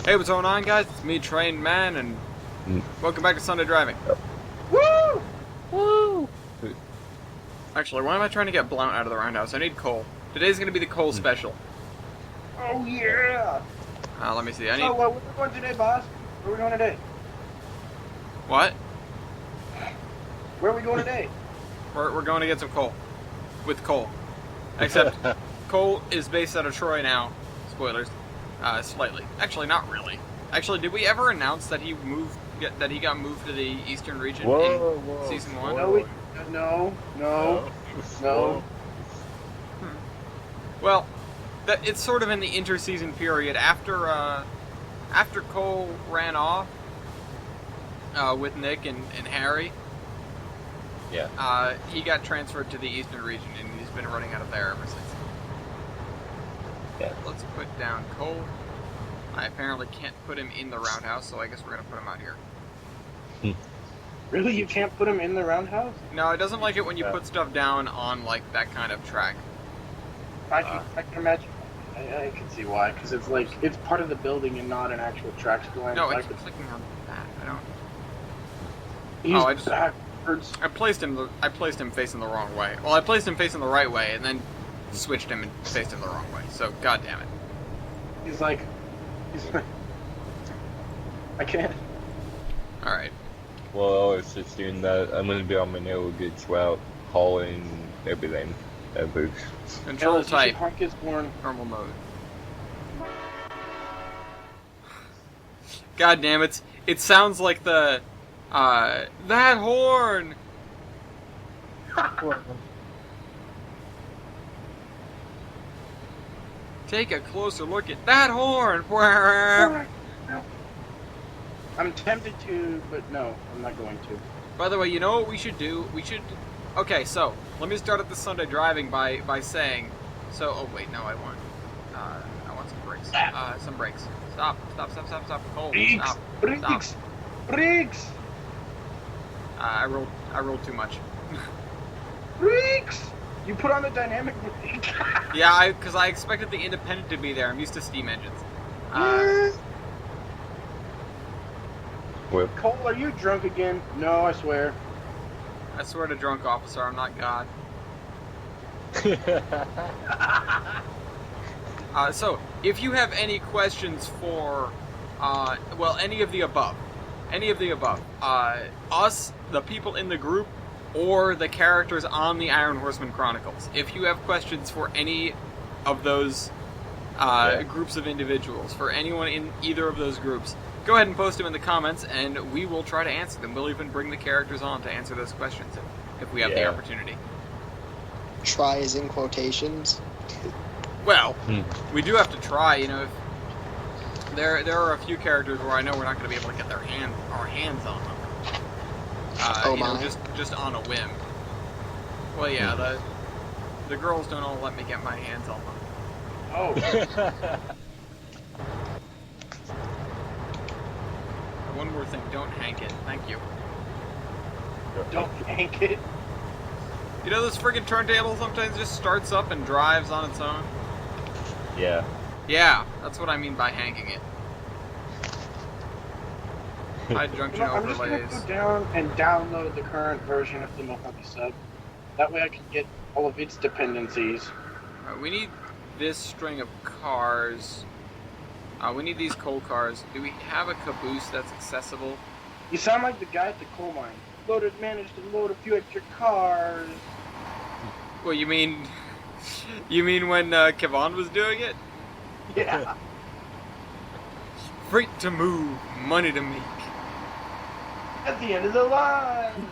Hey, what's going on, guys? It's me, Trained Man, and welcome back to Sunday Driving. Woo! Woo! Actually, why am I trying to get Blount out of the roundhouse? I need coal. Today's gonna be the coal special. Oh yeah! Let me see. I need. So, where are we going today, boss? Where are we going today? What? Where are we going today? We're going to get some coal. With coal. Except, coal is based out of Troy now. Spoilers. Slightly. Actually, not really. Actually, did we ever announce that he got moved to the eastern region in season 1? No. Well, it's sort of in the inter-season period after Cole ran off with Nick and Harry. Yeah. He got transferred to the eastern region, and he's been running out of there ever since. Yeah. Let's put down Cole. I apparently can't put him in the roundhouse, so I guess we're gonna put him out here. Really? You can't put him in the roundhouse? No, it doesn't like it when you put stuff down on like that kind of track. I can imagine. I can see why, because it's like it's part of the building and not an actual track line. No, so it's clicking on that. I don't. He's backwards. I placed him facing the wrong way. Well, I placed him facing the right way, and then switched him and faced him the wrong way. So, god damn it. He's like, I can't. All right. Well, I was just doing that. I'm gonna be on my narrow gauge route, hauling everything. That boost. Control type. Hunk is born. Normal mode. God damn it! It sounds like the that horn. Take a closer look at that horn. I'm tempted to, but no, I'm not going to. By the way, you know what we should do? Okay, so let me start at the Sunday driving by saying. So, oh wait, no, I want some brakes. Some brakes. Stop. Hold. Stop. Brakes. I rolled too much. Brakes. You put on the dynamic brake. Yeah, because I expected the independent to be there. I'm used to steam engines. Whip. Cole, are you drunk again? No, I swear. I swear to drunk officer, I'm not God. So, if you have any questions for, well, any of the above, us, the people in the group, or the characters on the Iron Horseman Chronicles, if you have questions for any of those groups of individuals, for anyone in either of those groups, go ahead and post them in the comments, and we will try to answer them. We'll even bring the characters on to answer those questions if we have the opportunity. Try is in quotations. Well, we do have to try. You know, if there are a few characters where I know we're not going to be able to get our hands on them. You know, just on a whim. Well, yeah, the girls don't all let me get my hands on them. Oh. One more thing, don't hank it. Thank you. Don't yank it. You know, this friggin' turntable sometimes just starts up and drives on its own? Yeah. Yeah, that's what I mean by hanking it. High junction I'm just overlays. gonna go down and download the current version of the Mojave sub. That way I can get all of its dependencies. We need this string of cars. We need these coal cars. Do we have a caboose that's accessible? You sound like the guy at the coal mine. Managed to load a few extra cars. Well, you mean when Kevon was doing it? Yeah. Freight to move, money to make. At the end of the line.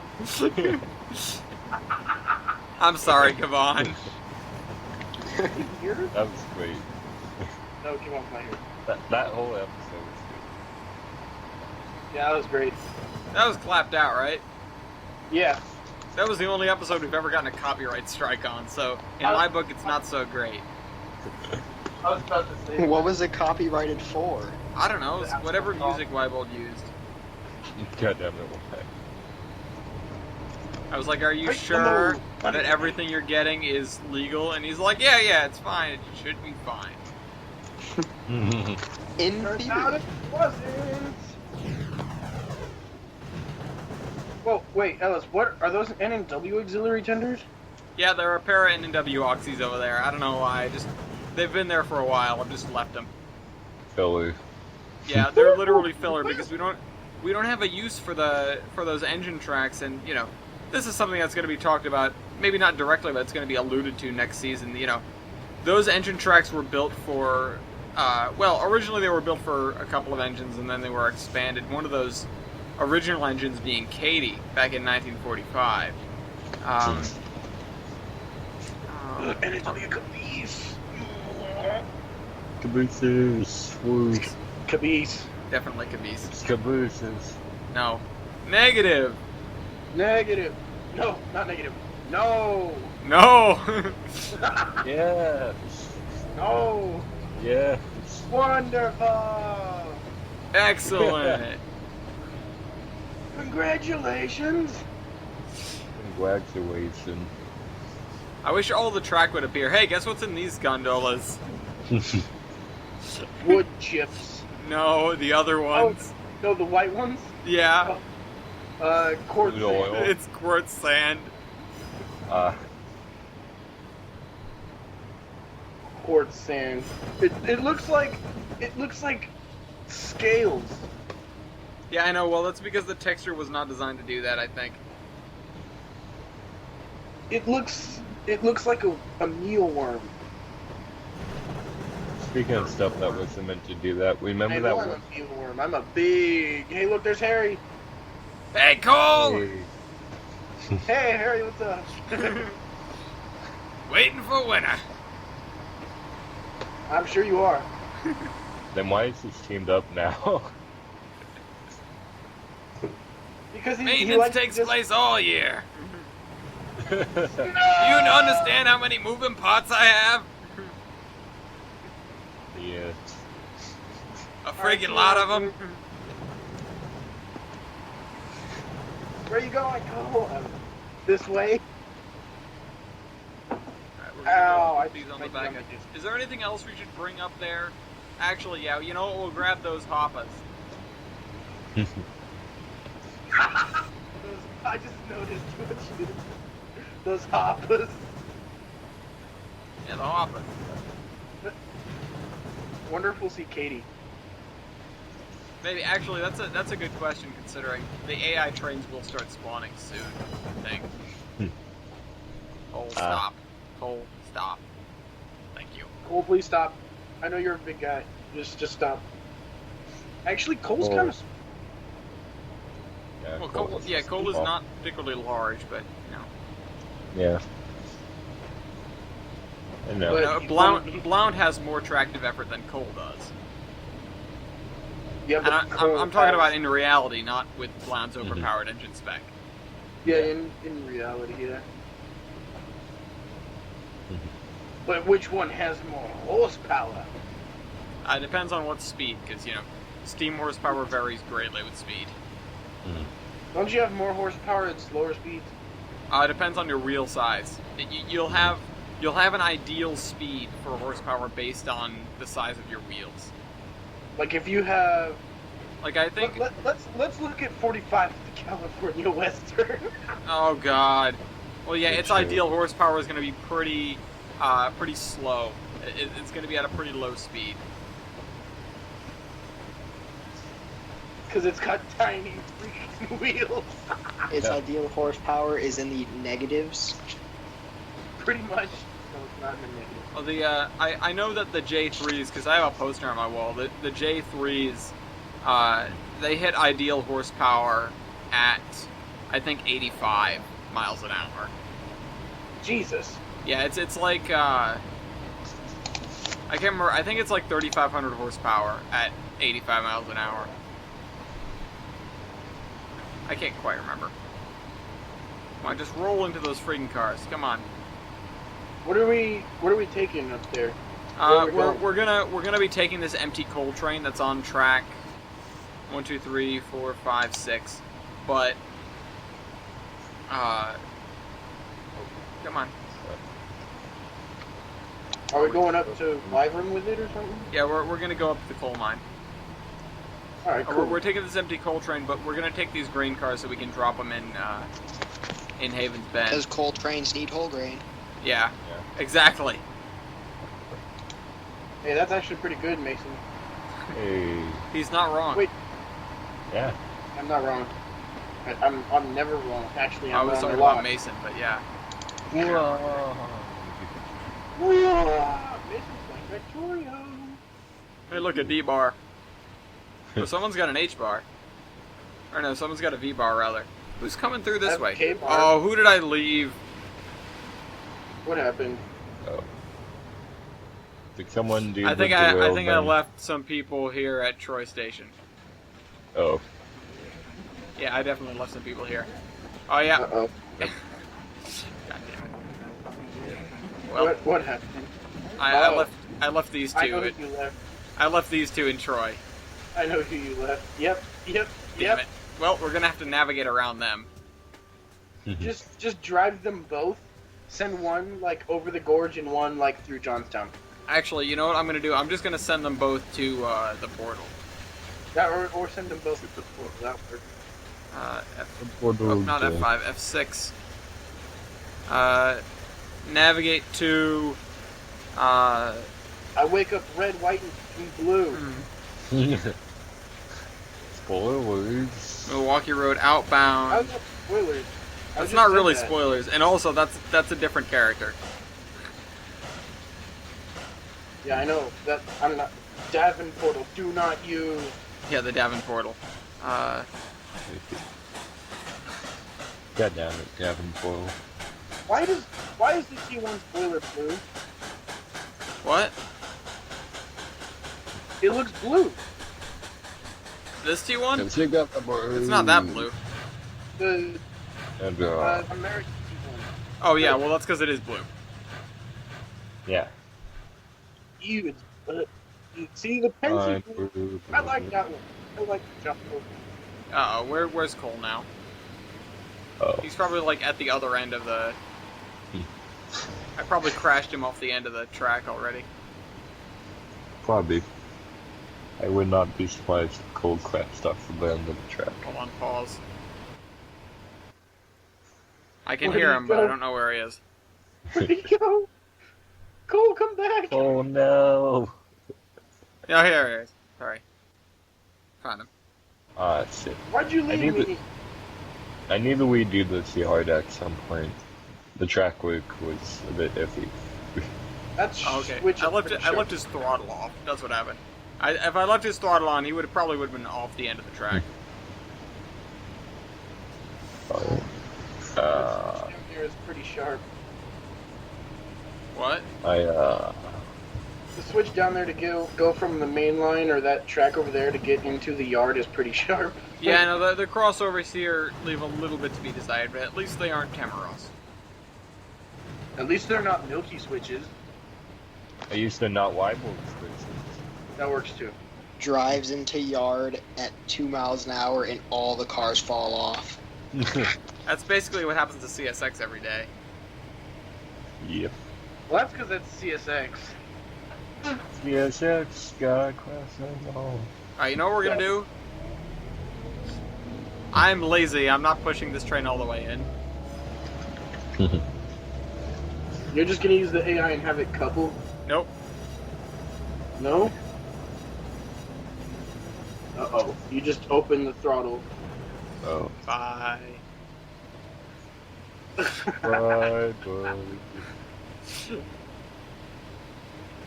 I'm sorry, Kevon. Here? That was great. No, Kevon's not here. That whole episode was Yeah, that was great. That was clapped out, right? Yeah. That was the only episode we've ever gotten a copyright strike on, so in my book it's not so great. I was about to say. What was it copyrighted for? I don't know, it's whatever music Weibold used. good. God damn it. I was like, are you sure that everything you're getting is legal? And he's like, yeah, it's fine, it should be fine. In Turns out theory. it wasn't. Whoa, wait, Ellis, what are those N&W auxiliary tenders? Yeah, there are a pair of N&W oxys over there. I don't know why. They've been there for a while. I've just left them. Filler. Yeah, they're literally filler because we don't have a use for those engine tracks, and you know, this is something that's going to be talked about. Maybe not directly, but it's going to be alluded to next season. You know, those engine tracks were built for. Well, originally they were built for a couple of engines, and then they were expanded. One of those original engines being Katy back in 1945. N&W caboose. Cabooses. Woo. Caboose. Definitely caboose. It's cabooses. No. Negative. Negative. No, not negative. No. No. Yes. No. Yes. Wonderful. Excellent. Congratulations. Congratulations. I wish all the track would appear. Hey, guess what's in these gondolas? Wood chips. No, the other ones. No, the white ones? Yeah, Quartz. Crude oil. it's quartz sand. Quartz sand. It looks like scales. Yeah, I know. Well, that's because the texture was not designed to do that, I think. It looks like a mealworm. Speaking of stuff that wasn't meant to do that, remember I that know I'm a mealworm. I'm a big. Hey, look, there's Harry. Hey, Cole! Hey. Hey, Harry, what's up? Waiting for winter. I'm sure you are. Then why is this teamed up now? Because he Maintenance likes to takes just- place all year. You understand how many moving parts I have? Yeah. A friggin' lot of them. Where you going? Go this way. Ow, I These on think the I back damaged end. Is there anything else we should bring up there? Actually, yeah. You know what? We'll grab those hoppers. I just noticed what you those hoppers. Yeah, the hoppers. Wonder if we'll see Katie. Maybe. Actually, that's a good question considering the AI trains will start spawning soon. I think. Cole, stop. Cole, stop. Thank you. Cole, please stop. I know you're a big guy. Just stop. Actually, Cole's Cole. kind of. Yeah, Well, Cole is not particularly large, but you know. Yeah. I know. But- You know, Blount has more tractive effort than Cole does. Yeah, And but Cole I'm talking has- about in reality, not with Blount's overpowered engine spec. Yeah, in reality, yeah. But which one has more horsepower? It depends on what speed, because, you know, steam horsepower varies greatly with speed. Don't you have more horsepower at slower speeds? It depends on your wheel size. You'll have an ideal speed for horsepower based on the size of your wheels. Like if you have. Like, I think... Let's look at 45 of the California Western. Oh, God. Well, yeah, its True. ideal horsepower is going to be pretty slow. It's going to be at a pretty low speed. Because it's got tiny freaking wheels. Its Yeah. ideal horsepower is in the negatives. Pretty much. No, it's not in the negative. Well, I know that the J3s, because I have a poster on my wall, the J3s, they hit ideal horsepower at, I think, 85 miles an hour. Jesus. Yeah, it's like, I can't remember, I think it's like 3,500 horsepower at 85 miles an hour. I can't quite remember. Come on, just roll into those freaking cars. Come on. What are we taking up there? Where we going? We're gonna be taking this empty coal train that's on track 1, 2, 3, 4, 5, 6. But come on. Are we going up to Wyvern with it or something? Yeah, we're gonna go up to the coal mine. All right, We're, cool. we're taking this empty coal train, but we're gonna take these grain cars so we can drop them in Haven's Bend. Because coal trains need whole grain. Yeah, Yeah. exactly. Hey, that's actually pretty good, Mason. Hey. He's not wrong. Wait. Yeah. I'm not wrong. I'm never wrong. Actually, I I'm was wrong talking a lot. about Mason, but yeah. Mason's like Victoria. Hey, look, a D bar. Oh, someone's got an H bar. Or no, someone's got a V bar, rather. Who's coming through this I have a way? K bar. Oh, who did I leave? What happened? Oh. Did someone do I think the I duel think I then? left some people here at Troy Station. Oh. Yeah, I definitely left some people here. Oh yeah. Uh-oh. God damn it. Well, What happened? I left these two. I know who you left. I left these two in Troy. I know who you left. Yep. Damn it. Well, we're gonna have to navigate around them. Just drive them both. Send one like over the gorge and one like through Johnstown. Actually, you know what I'm gonna do? I'm just gonna send them both to the portal. That or send them both to the portal. That works. Not F5, F6. Navigate to. I wake up red, white, and blue. Spoilers. Milwaukee Road I outbound. was not spoilers. I That's just not said really that. spoilers, and also that's a different character. Yeah, I know. That I'm not. Davin portal. Do not use. Yeah, the Davin portal. God damn it, Gavin Boyle. Why is the T1 spoiler blue? What? It looks blue. This T1? It's It's not that blue. The And, American T1. Oh yeah, well that's because it is blue. yeah. Ew, it's see the pencil. I like that one. I like the jump over. Where's Cole now? Oh. He's probably like at the other end of the. I probably crashed him off the end of the track already. Probably. I would not be surprised if Cold crashed off the end of the track. Hold on, pause. I can Where hear did he him, but I go? don't know where he is. Where'd he go? Cole, come back! Oh no! Yeah, here he is. Sorry. Found him. Ah, shit. Why'd you leave need me? I knew that we'd do this yard at some point. The track work was a bit iffy. That's Oh, okay. switch I up left for it. I sure. left his throttle off. That's what happened. If I left his throttle on, he probably would have been off the end of the track. Oh. Down here is pretty sharp. What? The switch down there to go from the main line or that track over there to get into the yard is pretty sharp. Yeah, no, the crossovers here leave a little bit to be desired, but at least they aren't Tamaros. At least they're not milky switches. I used to not Weibull switches. That works too. Drives into yard at 2 miles an hour and all the cars fall off. That's basically what happens to CSX every day. Yep. Well, that's because that's CSX. CSX, gotta cross them all. Alright, you know what we're gonna do? I'm lazy. I'm not pushing this train all the way in. You're just gonna use the AI and have it couple? Nope. No? Uh-oh. You just open the throttle. Oh. Bye. Bye, bye.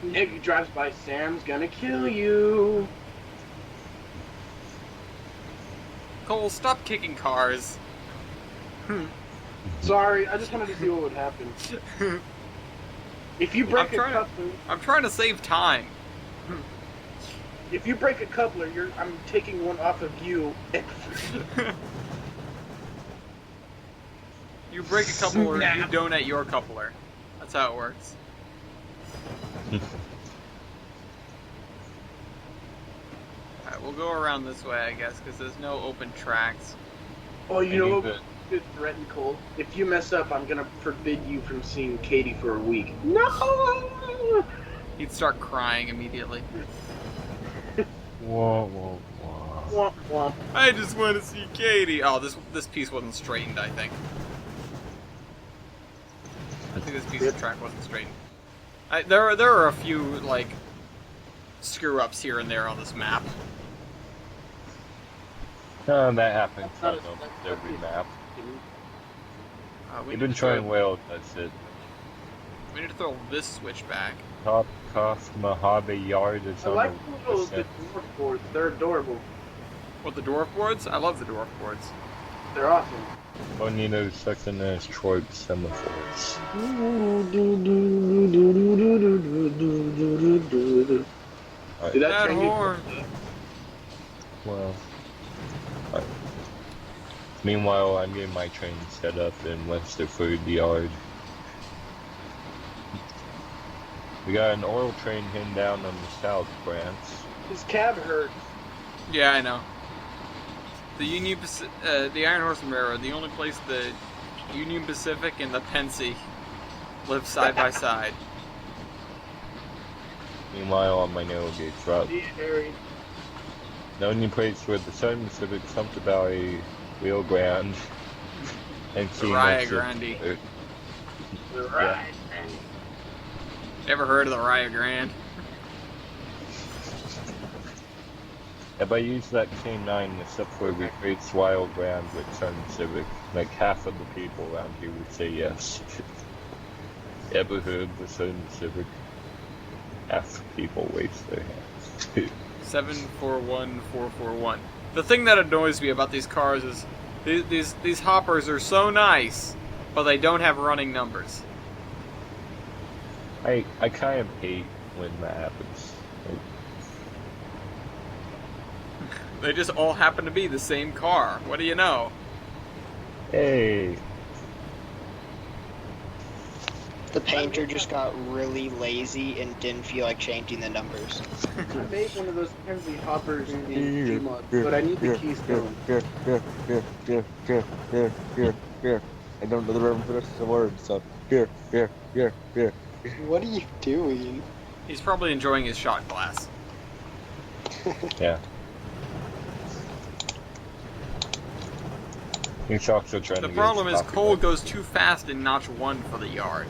Nick drives by, Sam's gonna kill you. Cole, stop kicking cars. Sorry, I just wanted to see what would happen. If you break I'm trying I'm trying to save time. if you break a coupler, I'm taking one off of you. You break a coupler, you Snap. donate your coupler. That's how it works. Alright, we'll go around this way, I guess, because there's no open tracks. Oh, you know I what need could threaten Cole? If you mess up, I'm gonna forbid you from seeing Katie for a week. No! He'd start crying immediately. Whoa, whoa, whoa. Womp womp. I just want to see Katie. Oh, this piece wasn't straightened, I think. I think this piece of track wasn't straightened. There are a few, like, screw-ups here and there on this map. That happens on almost every map. We You've need been to throw- trying well, that's it. We need to throw this switch back. Top cost Mojave Yard is I on like the the percent. dwarf boards. They're adorable. What, the dwarf boards? I love the dwarf boards. They're awesome. Bonito second as trope semaphores. Alright, Did that That train get horn. well. Alright. Meanwhile, I'm getting my train set up in Westerford Yard. We got an oil train heading down on the south branch. His cab hurts. Yeah, I know. The Iron Horseman Railroad, the only place the Union Pacific and the Pensy live side by side. Meanwhile, on my narrow gauge route, See, Harry. the only place where the Southern Pacific, Sumter Valley, Rio Grande, and The Rio Scenic- Grande. Right. Ever heard of the Rio Grande? If I use that K9, except for replace Wild Grand with Southern Civic, like half of the people around here would say yes. Ever heard of the Southern Civic? Half the people waste their hands. 741441. The thing that annoys me about these cars is these hoppers are so nice, but they don't have running numbers. I kind of hate when that happens. Like, They just all happen to be the same car. What do you know? hey, The painter just got really lazy and didn't feel like changing the numbers. I made one of those Hensley hoppers in Gmod, but I need the keystone. Here. I don't know the reference to the word, so here. What are you doing? He's probably enjoying his shot glass. yeah. He's also trying The to problem get is his Cole copyright. goes too fast in notch 1 for the yard.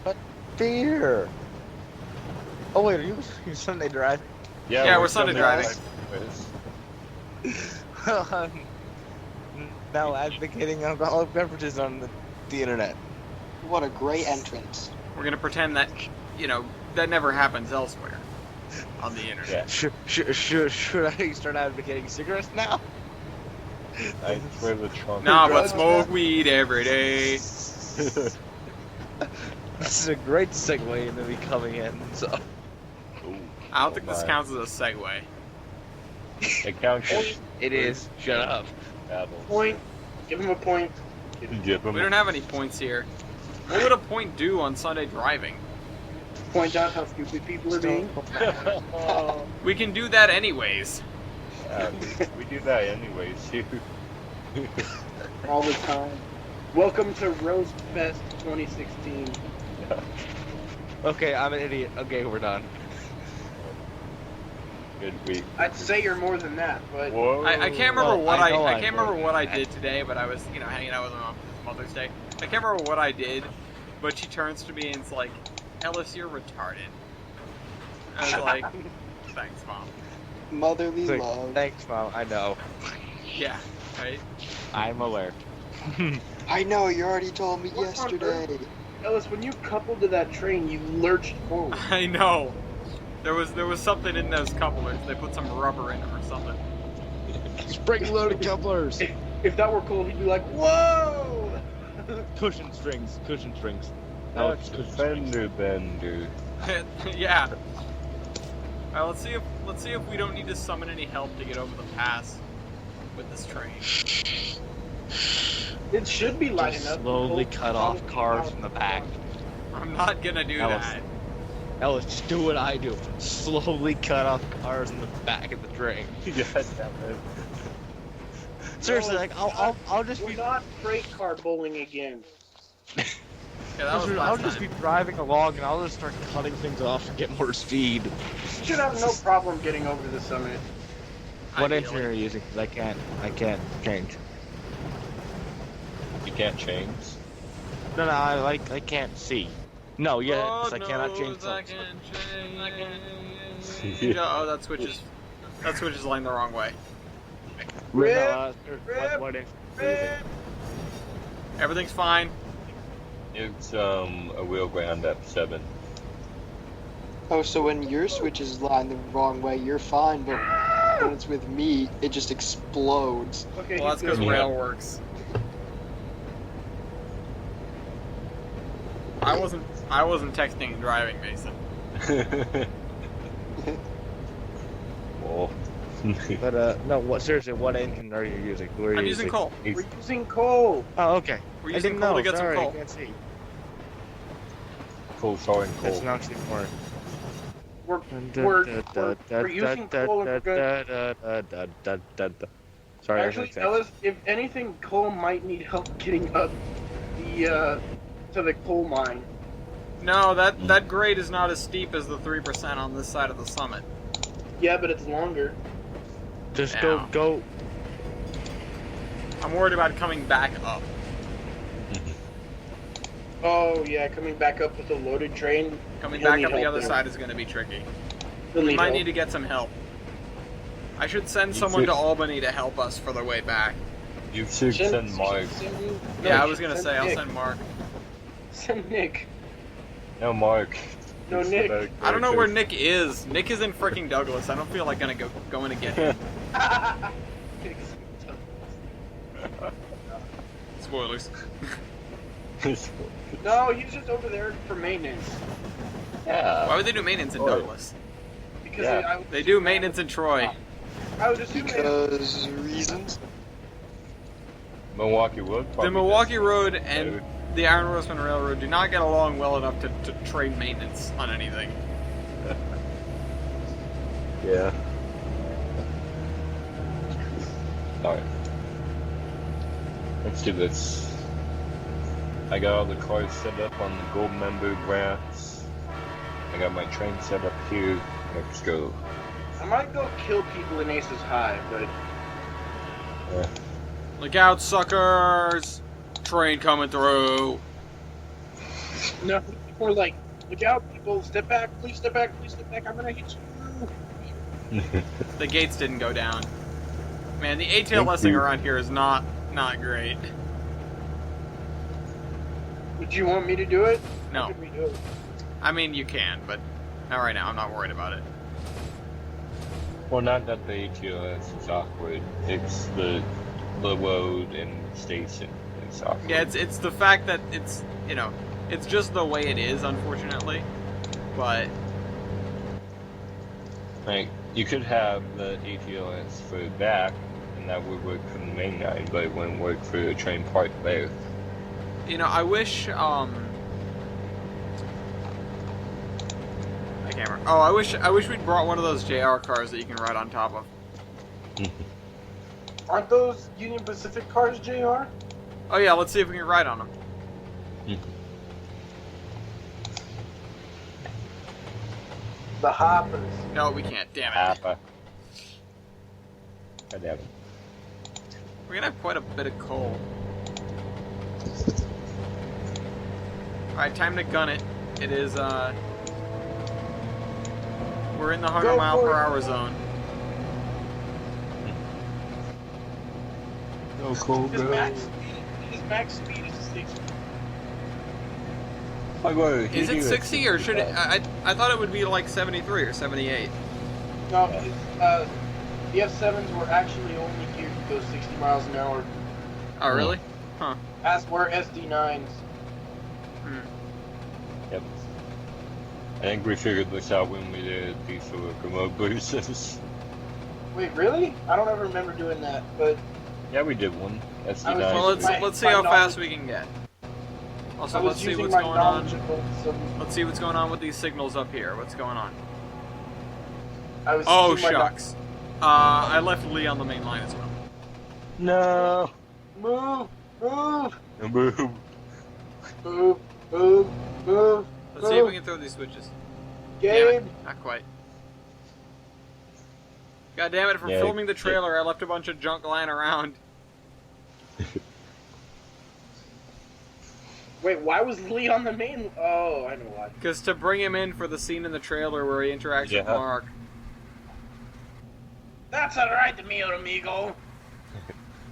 But here. Oh wait, are you Sunday driving? Yeah, we're Sunday driving. Well, I'm now advocating alcoholic beverages on the internet. What a great entrance. We're gonna pretend that, you know, that never happens elsewhere on the internet. Yeah, Should I start advocating cigarettes now? I swear the trunk. Nah, but drugs, smoke weed every day. This is a great segue into me coming in. So Ooh, I don't think this my. counts as a segue. It counts as it is. Shut up. battles. Point. Give him a point. Give him We don't have any points here. What would a point do on Sunday driving? Point out how stupid people are being. We can do that anyways. we do that anyways, too. All the time. Welcome to Roast Fest 2016. Okay, I'm an idiot. Okay, we're done. Good week. I'd say you're more than that, but Whoa. I can't remember Well, what I know I I can't would. remember what I did today, but I was, you know, hanging out with my mom for Mother's Day. I can't remember what I did, but she turns to me and it's like, Ellis, you're retarded. I was like, thanks, Mom. Motherly It's like, love. thanks, Mom. I know. Yeah, right? I'm aware. I know, you already told me What on yesterday. Ellis, when you coupled to that train, you lurched forward. I know. There was something in those couplers. They put some rubber in them or something. Spring-loaded couplers. If that were Cole, he'd be like, "Whoa!" Cushion strings. That's the fender bender. Yeah. Alright, let's see if we don't need to summon any help to get over the pass with this train. It should be light Just enough. slowly Cole- cut off cars from the back. I'm not gonna do Ellis. that. Ellis, just do what I do. Slowly cut off cars in the back of the train. Yes, that was. Seriously, like I'll just We're be. not freight car bowling again. Yeah, that was I'll last just be time. driving along and I'll just start cutting things off and get more speed. You should have no problem getting over the summit. What Ideally. engine are you using? Because I can't change. You can't change. No, I can't see. No, yes, God I cannot knows change. I can change. Oh, that switches line the wrong way. Rip, What engine are you Rip. using? Everything's fine. It's a wheel ground at 7. Oh, so when your switch is lined the wrong way, you're fine, but when it's with me, it just explodes. Okay, Well, that's he's because good. Yeah. rail works. I wasn't texting and driving, Mason. Well, But no, seriously, what engine are you using? Who are you I'm using coal. We're using coal. Oh, okay. We're I using didn't coal know. to get Sorry, some I coal. can't see. coal, sorry, That's coal. actually more. We're using coal and we're good. Sorry, Actually, Ellis, if anything, coal might need help getting up the to the coal mine. No, that grade is not as steep as the 3% on this side of the summit. Yeah, but it's longer. Just Yeah. go. I'm worried about coming back up. Oh yeah, coming back up with a loaded train. Coming He'll back need up the help other there. side is going to be tricky. He'll We need might help. need to get some help. I should send You someone should- to Albany to help us for the way back. You should send Mark. Yeah, I was gonna send say I'll Nick. send Mark. Send Nick. No, Mark. No, It's Nick. about I don't know where characters. Nick is. Nick is in freaking Douglas. I don't feel like going to get him. Spoilers. No, he's just over there for maintenance. Yeah. Why would they do maintenance in Oh. Douglas? Because Yeah. They do maintenance in Troy. I was assuming. Because reasons. Milwaukee Road. The probably Milwaukee does. Road and the Iron Horseman Railroad do not get along well enough to trade maintenance on anything. Yeah. Alright. Let's do this. I got all the cars set up on the gold member grants. I got my train set up here. Let's go. I might go kill people in Ace's High, but Yeah. Look out, suckers! Train coming through. no, people are like, look out, people, step back, please step back, I'm gonna hit you. The gates didn't go down. Man, the ATLSing Thank you. around here is not great. Would you want me to do it? No. How could we do it? I mean, you can, but not right now. I'm not worried about it. Well, not that the ATLS is awkward. It's the road and station is awkward. Yeah, it's the fact that it's just the way it is, unfortunately. But Like, you could have the ATLS for back, and that would work for the main line, but it wouldn't work for the train park there. I wish I can't remember. Oh, I wish we'd brought one of those JR cars that you can ride on top of. Aren't those Union Pacific cars, JR? Oh yeah, let's see if we can ride on them. The hoppers. No, we can't. Damn it. Appa. God damn it. We're gonna have quite a bit of coal. Alright, time to gun it. It is, we're in the 100 Go mile for per it. hour zone. Oh, cool, His bro. max speed is 60. Is it 60 or should it? I thought it would be like 73 or 78. No, the F7s were actually only geared to go 60 miles an hour, Oh, really? Huh. as were SD9s. Hmm. Yep. I think we figured this out when we did diesel locomotive boosters. Wait, really? I don't ever remember doing that, but Yeah, we did one. SD9. I was Well, using let's see my how knowledge- fast we can get. Also, I let's was see using what's my going knowledge on. of some. Let's see what's going on with these signals up here. What's going on? I was Oh, using my shucks. I left Lee on the main line as well. No. Move, move, Move. move. Move, move, Let's see if we can throw these switches. Damn Gabe. it, not quite. God damn it, from Yeah, filming the trailer, I left a bunch of junk lying around. Wait, why was Lee on the main? Oh, I know why. Because to bring him in for the scene in the trailer where he interacts with Yeah. Mark. That's alright, mio amigo.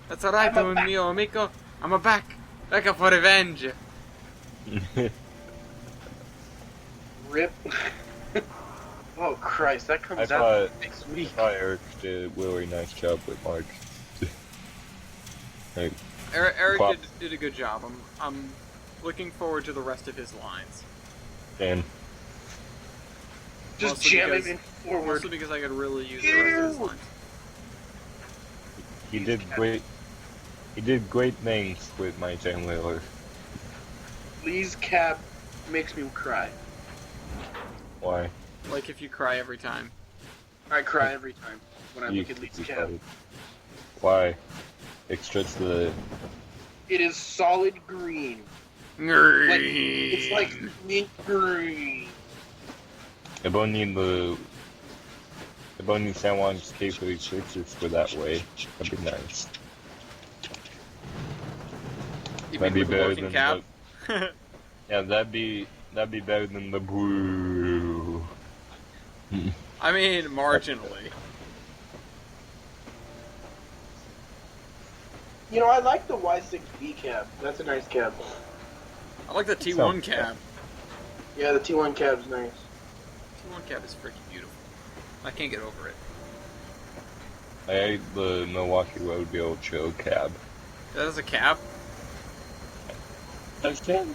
That's alright, I'm a back. mio amico. I'm a back. Back up for revenge. Rip. Oh Christ, that comes I out thought next week. Eric did a really nice job with Mark. Like, Eric Pop. did a good job. I'm looking forward to the rest of his lines. Dan. Just Mostly jam because- him in forward. Mostly because I could really use the rest of his lines. He did great. He did great things with my Wheeler. Lee's cab makes me cry. Why? Like if you cry every time. I cry every time when I You- look at Lee's you cab. cried. Why? It's just the. It is solid green. It's like mint green. If only someone's capable switches for that way. That'd be nice. You That'd mean be with the better working than cab? Yeah, that'd be better than the brew. I mean, marginally. You know, I like the Y6B cab. That's a nice cab. I like the T1 cab. Yeah, the T1 cab's nice. T1 cab is freaking beautiful. I can't get over it. I hate the Milwaukee Rodeo Show cab. That is a cab? That's it.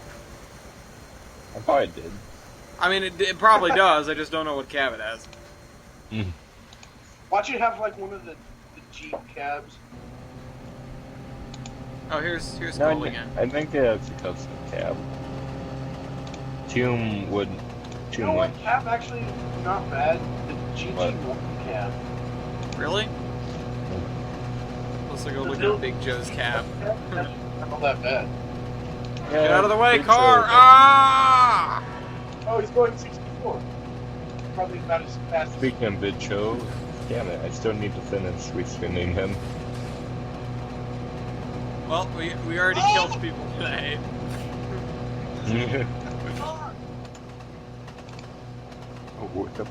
I probably did. I mean, it probably does. I just don't know what cab it has. Watch it have like one of the Jeep cabs. Oh, here's No, Cole again. I think that's a custom cab. Tomb would. You know what cab actually not bad? The GG1 cab. Really? Let's go look at Big Joe's cab. That's not all that bad. Get out of the way, Big car! Joe. Ah! Oh, he's going 64. Probably about as fast as... Speaking of Big Joe, damn it, I still need to finish respinning him. Well, we already killed people today. Oh, what the?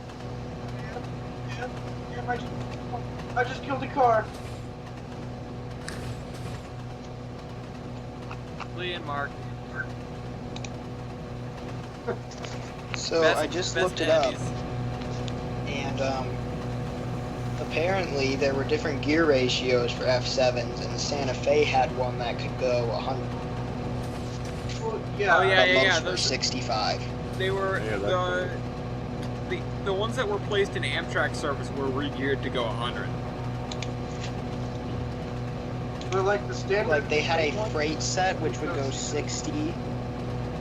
Yeah, I just killed a car. Lee and Mark. So Best- I just best looked it up, enemies. and apparently there were different gear ratios for F7s, and the Santa Fe had one that could go 100, Well, yeah. Oh, yeah, but yeah, most yeah. were Those, 65. they were Yeah, that's the ones that were placed in Amtrak service were re-geared to go 100. They're like the standard. Like they had a one. freight set which would go 60,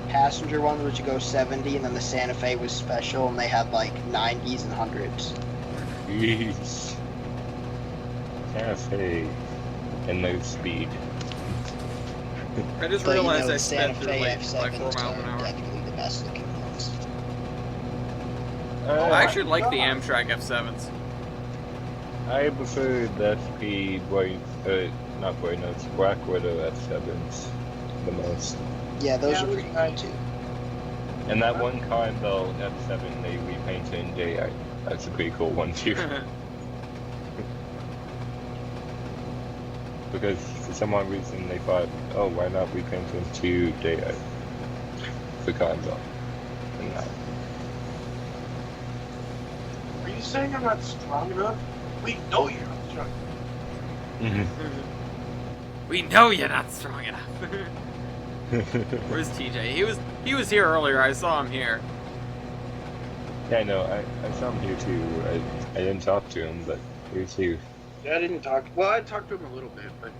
passenger one which would go 70, and then the Santa Fe was special, and they had like 90s and 100s. Jeez. Cafe. And no speed. I just But you realized know, I the Santa sped through Fe like 4 F7s miles an are hour. technically the best looking ones. I actually like the Amtrak F7s. I prefer the SP white, not white notes, Black Widow F7s the most. Yeah, those Yeah, are pretty those cool too. And that one Carvel F7 they repainted in J.I. That's a pretty cool one too. Because for some odd reason they thought, oh, why not repaint into J.I. for Carvel. And that. Are you saying I'm not strong enough? We know you're not strong enough. We know you're not strong enough. Where's TJ? He was here earlier. I saw him here. Yeah, I know. I saw him here too. I didn't talk to him, but he was here. Yeah, I didn't talk. Well, I talked to him a little bit, but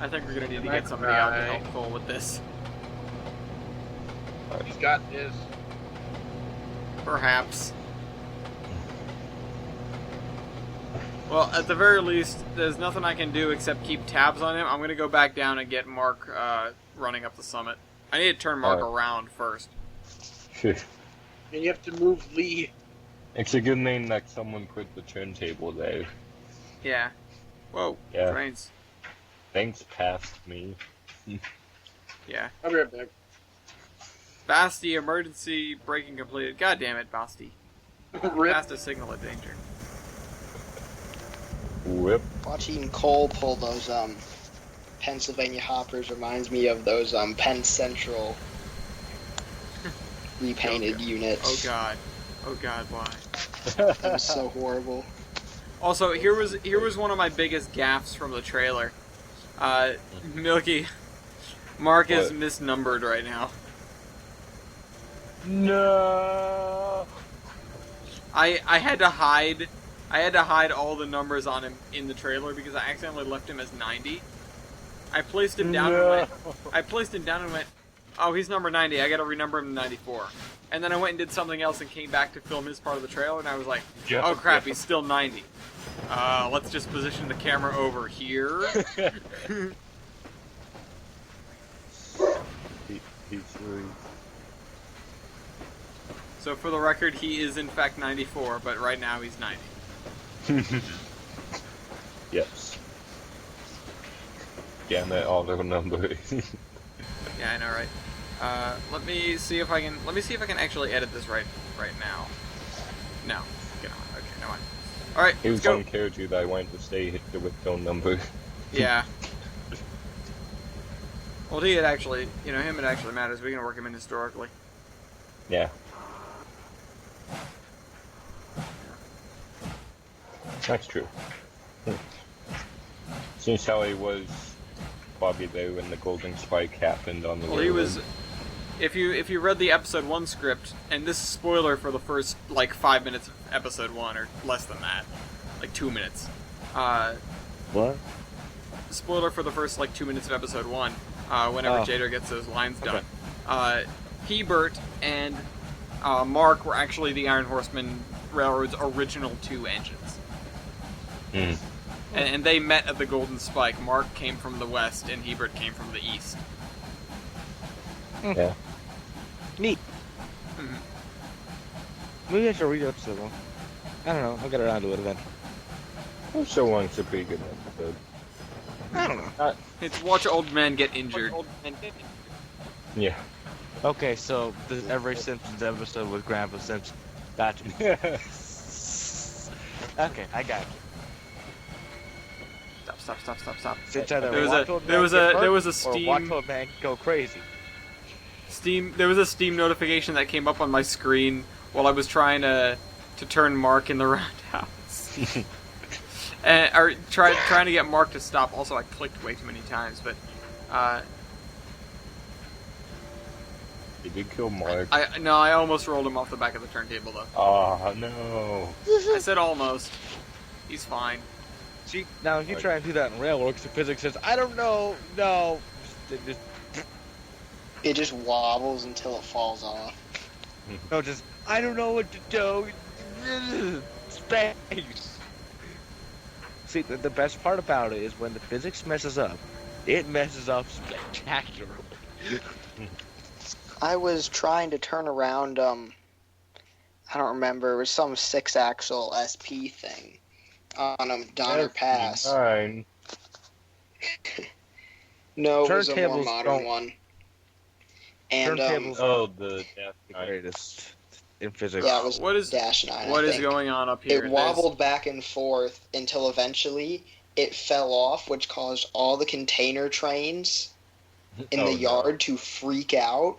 I think we're gonna need to Right. get somebody out to help Cole with this. he's got this. Perhaps. Well, at the very least, there's nothing I can do except keep tabs on him. I'm gonna go back down and get Mark running up the summit. I need to turn Mark Alright. around first. And you have to move Lee. It's a good name that someone put the turntable there. Yeah. Whoa. Yeah. Trains. Thanks, past me. Yeah. I'll be right back. Basti, emergency braking completed. God damn it, Basti. Rip. Fastest signal of danger. Whip. Watching Cole pull those Pennsylvania hoppers reminds me of those Penn Central repainted units. Oh god. Oh god, why? That was so horrible. Also, here was one of my biggest gaffes from the trailer. Milky, Mark is What? misnumbered right now. No. I had to hide all the numbers on him in the trailer because I accidentally left him as 90. I placed him down and went, oh, he's number 90. I got to renumber him to 94. And then I went and did something else and came back to film his part of the trailer, and I was like, Yeah, oh crap, yeah. he's still 90. Let's just position the camera over here. He's really... So for the record, he is in fact 94, but right now he's 90. Yes. Damn it, auto number. Yeah, I know, right? Let me see if I can actually edit this right now. No. Get on. Okay, no one. Alright, He let's was go. on character that I wanted to stay hit with phone number. Yeah. Well, him it actually matters. We can work him in historically. Yeah. That's true. Since how he was probably there when the golden spike happened on the Well, he was. railroad. If you read the episode 1 script, and this is spoiler for the first, 5 minutes of episode 1, or less than that, 2 minutes. What? Spoiler for the first, 2 minutes of episode 1, whenever Oh. Jader gets those lines done. Okay. Hebert and Mark were actually the Iron Horseman Railroad's original 2 engines. Hmm. And they met at the Golden Spike. Mark came from the west, and Hebert came from the east. Yeah. Neat. Mhm. Maybe I should read episode 1. I don't know. I'll get around to it eventually. Also one's a pretty good episode. I don't know. It's watch old men get injured. Yeah. Okay, so this every Simpsons episode with Grandpa Simpson. Gotcha. Okay, I got you. Stop. It's either There was watch a- old there man was get a- hurt there was a or Steam- watch old man go crazy. There was a Steam notification that came up on my screen while I was trying to turn Mark in the roundhouse. Or trying to get Mark to stop. Also, I clicked way too many times, but Did you kill Mark? I almost rolled him off the back of the turntable though. Ah, no. I said almost. He's fine. See, now if you try and do that in railworks, the physics says, I don't know, no. It just wobbles until it falls off. Just, I don't know what to do. Space. See, the best part about it is when the physics messes up, it messes up spectacularly. I was trying to turn around, I don't remember, it was some 6-axle SP thing on Donner Pass. Fine. No, it was a more Turntables modern don't- one. And, Turntables Oh, the The greatest in physics. yeah, it was What is Dash 9, what I is think. going on up here? It wobbled back and forth until eventually it fell off, which caused all the container trains in Oh, the no. yard to freak out,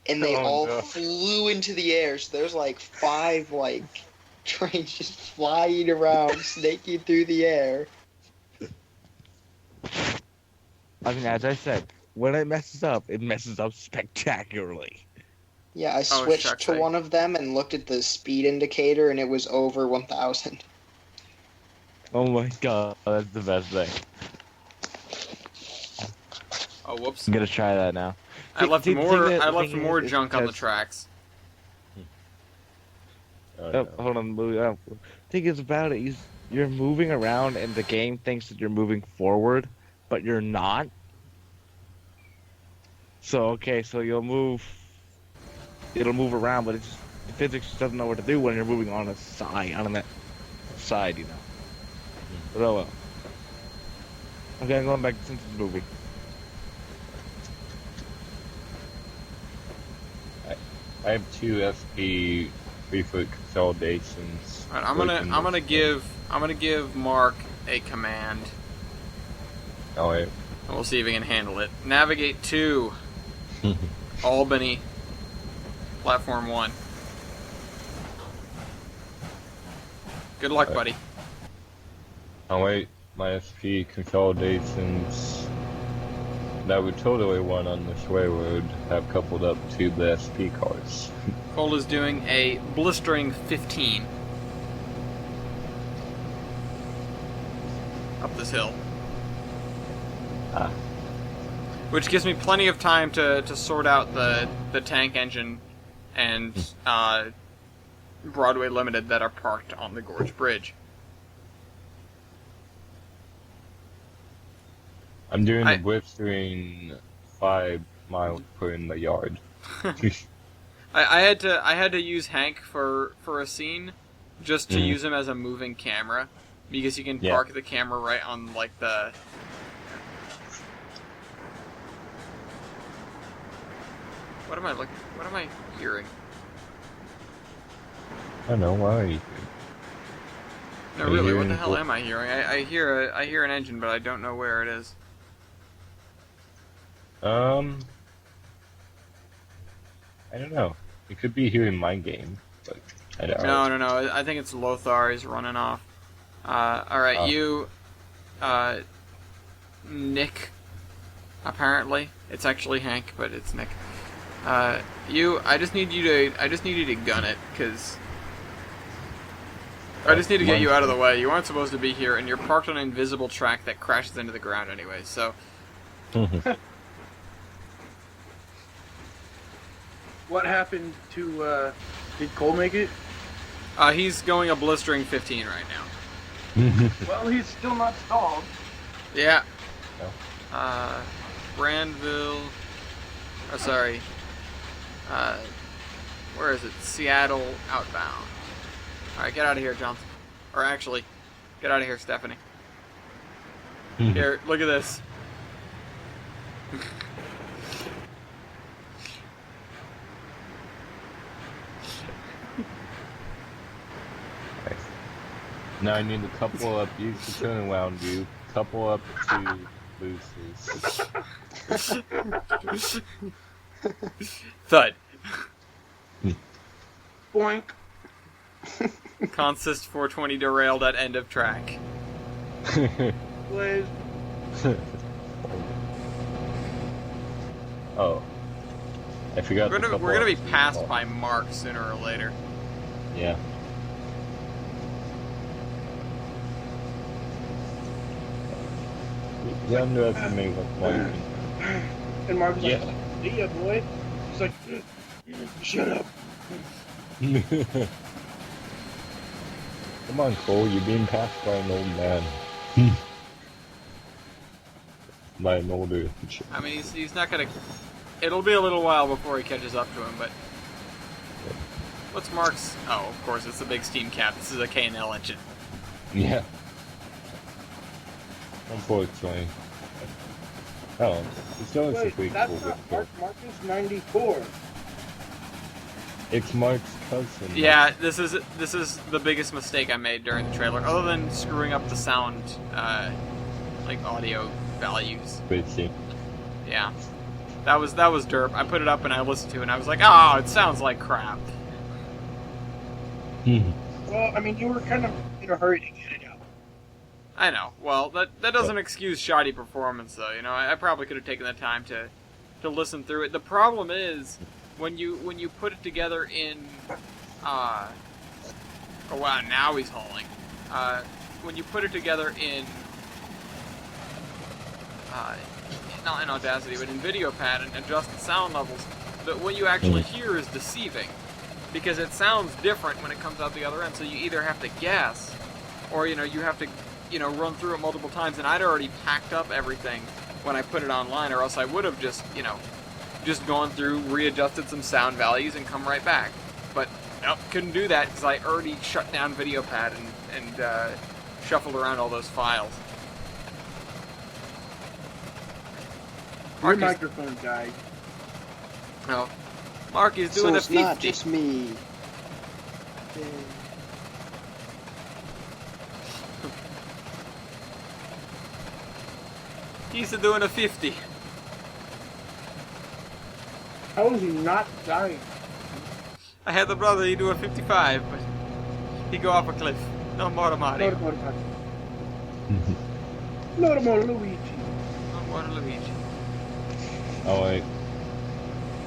and they Oh, all no. flew into the air. So there's 5 trains just flying around, snaking through the air. I mean, as I said, when it messes up spectacularly. Yeah, I Oh, switched shucks, to I- one of them and looked at the speed indicator, and it was over 1,000. Oh my god, that's the best thing. Oh, whoops! I'm gonna try that now. I left the more. thing I left is more junk on the because- tracks. Oh, Oh, no. hold on, moving on. Thing is about it, you're moving around and the game thinks that you're moving forward, but you're not. So okay, so you'll move. It'll move around, but the physics just doesn't know what to do when you're moving on a side, you know. But oh well. Okay, I'm going back to Simpsons movie. I have 2 SP 3-foot consolidations. All right, I'm gonna give Mark a command, Alright. and we'll see if he can handle it. Navigate to Albany, platform 1. Good luck, buddy. Alright, my SP consolidations that would totally run on this railroad have coupled up to the SP cars. Cole is doing a blistering 15 up this hill. Ah. Which gives me plenty of time to sort out the tank engine and Broadway Limited that are parked on the Gorge Bridge. I'm doing the blistering 5 miles per in the yard. I had to use Hank for a scene just to use him as a moving camera because you can park the camera right on like the. What am I looking? What am I hearing? I don't know, why are you? No, really, what the hell am I hearing? I hear an engine, but I don't know where it is. I don't know. It could be here in my game, but I don't know. No. I think it's Lothar is running off. Alright, you, Nick, apparently. It's actually Hank, but it's Nick. I just need you to gun it, because I just need to get you out of the way. You aren't supposed to be here, and you're parked on an invisible track that crashes into the ground anyway, so. What happened to, did Cole make it? He's going a blistering 15 right now. Well, he's still not stalled. Yeah. No. Brandville. Oh, sorry. Where is it? Seattle outbound. Alright, get out of here, Johnson. Or actually, get out of here, Stephanie. Here, look at this. Now I need to couple up, use the turn around view, couple up to boosters. Thud. Boink. Consist 420 derailed at end of track. Blaze. Oh. I forgot We're the gonna be passed by Mark sooner or later. Yeah. You underestimate what Mark can. And Mark was like, see ya, boy. He's like, shut up. Come on, Cole, you're being passed by an old man. By an older. I mean, he's not gonna. It'll be a little while before he catches up to him, but. What's Mark's? Oh, of course, it's the big steam cap. This is a K&L engine. Yeah. Unfortunately. Oh, it's always a Wait, pretty that's cool not with Mark. Mark is 94. It's Mark's cousin. Yeah, this is the biggest mistake I made during the trailer, other than screwing up the sound, like audio values. Basically. Yeah, that was derp. I put it up and I listened to it, and I was like, oh, it sounds like crap. Well, I mean, you were kind of in a hurry to get it out. I know. Well, that doesn't excuse shoddy performance, though. You know, I probably could have taken the time to listen through it. The problem is when you put it together in, oh wow, now he's hauling. When you put it together in, not in Audacity, but in VideoPad and adjust the sound levels, what you actually hear is deceiving, because it sounds different when it comes out the other end. So you either have to guess, or you have to run through it multiple times. And I'd already packed up everything when I put it online, or else I would have just just gone through, readjusted some sound values, and come right back. But nope, couldn't do that because I already shut down VideoPad and shuffled around all those files. Your microphone died. No, Mark is doing so a it's 50. not just me. He's doing a 50. How is he not dying? I had the brother, he do a 55, but he go off a cliff. No more Mario. No more Luigi. No more Luigi. Oh wait.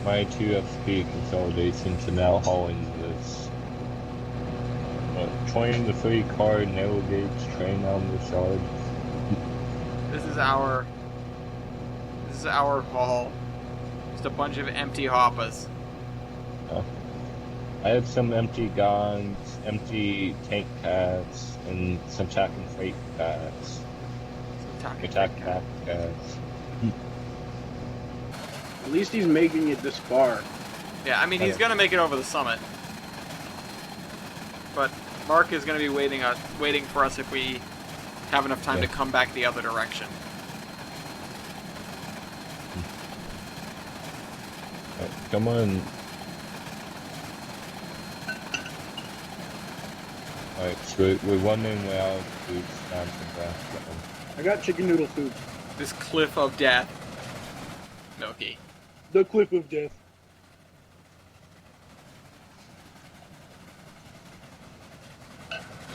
My 2FP consolidation to now hauling this 23 car narrow gauge train on the side. This is our haul. Just a bunch of empty hoppas. Oh. I have some empty guns, empty tank pads, and some attack and freight pads. Attack pads. At least he's making it this far. Yeah, I mean he's gonna make it over the summit. But Mark is gonna be waiting for us if we have enough time to come back the other direction. Come on. Alright, so we're wondering where our food's down from back. I got chicken noodle soup. This cliff of death. Milky. The cliff of death.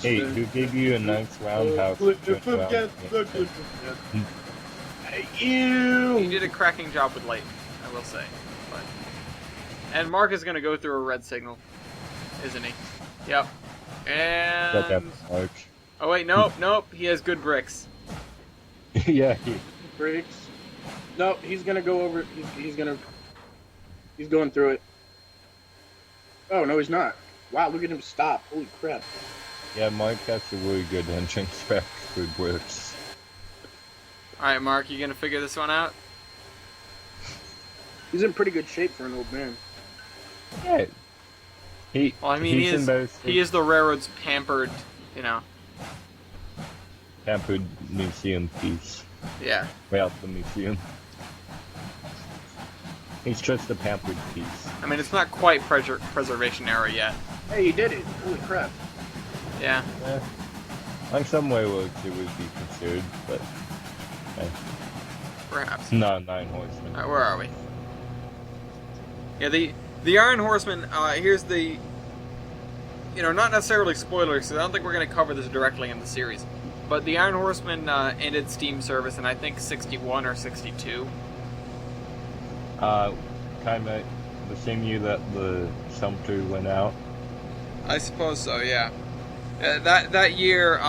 Hey, who gave you a nice roundhouse? The cliff of death. The cliff of death. Hey, ew! You did a cracking job with light, I will say. But... And Mark is going to go through a red signal, isn't he? Yep. And... Oh wait, nope, he has good bricks. Yeah, Bricks. No, he's gonna go over. He's going through it. Oh no, he's not. Wow, look at him stop. Holy crap. Yeah, Mike has a really good engine spec for bricks. Alright, Mark, you gonna figure this one out? He's in pretty good shape for an old man. Yeah. Well, I mean, he is the railroad's pampered, you know. Pampered museum piece. Yeah. Way out the museum. He's just a pampered piece. I mean, it's not quite preservation era yet. Hey, he did it. Holy crap. Yeah. On some railroads it would be considered, but... Perhaps. No, 9 horsemen. Alright, where are we? Yeah, the Iron Horsemen, here's the... You know, not necessarily spoilers, because I don't think we're going to cover this directly in the series. But the Iron Horsemen ended Steam service in, I think, 61 or 62. Kind of the same year that the Sumter went out. I suppose so, yeah. That year,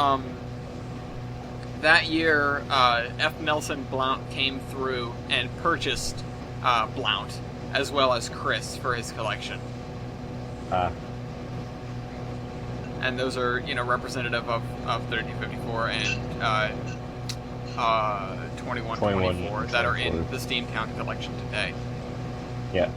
F. Nelson Blount came through and purchased Blount, as well as Chris, for his collection. And those are, you know, representative of 1354 and 2124 that are in the Steam Count collection today. Yeah.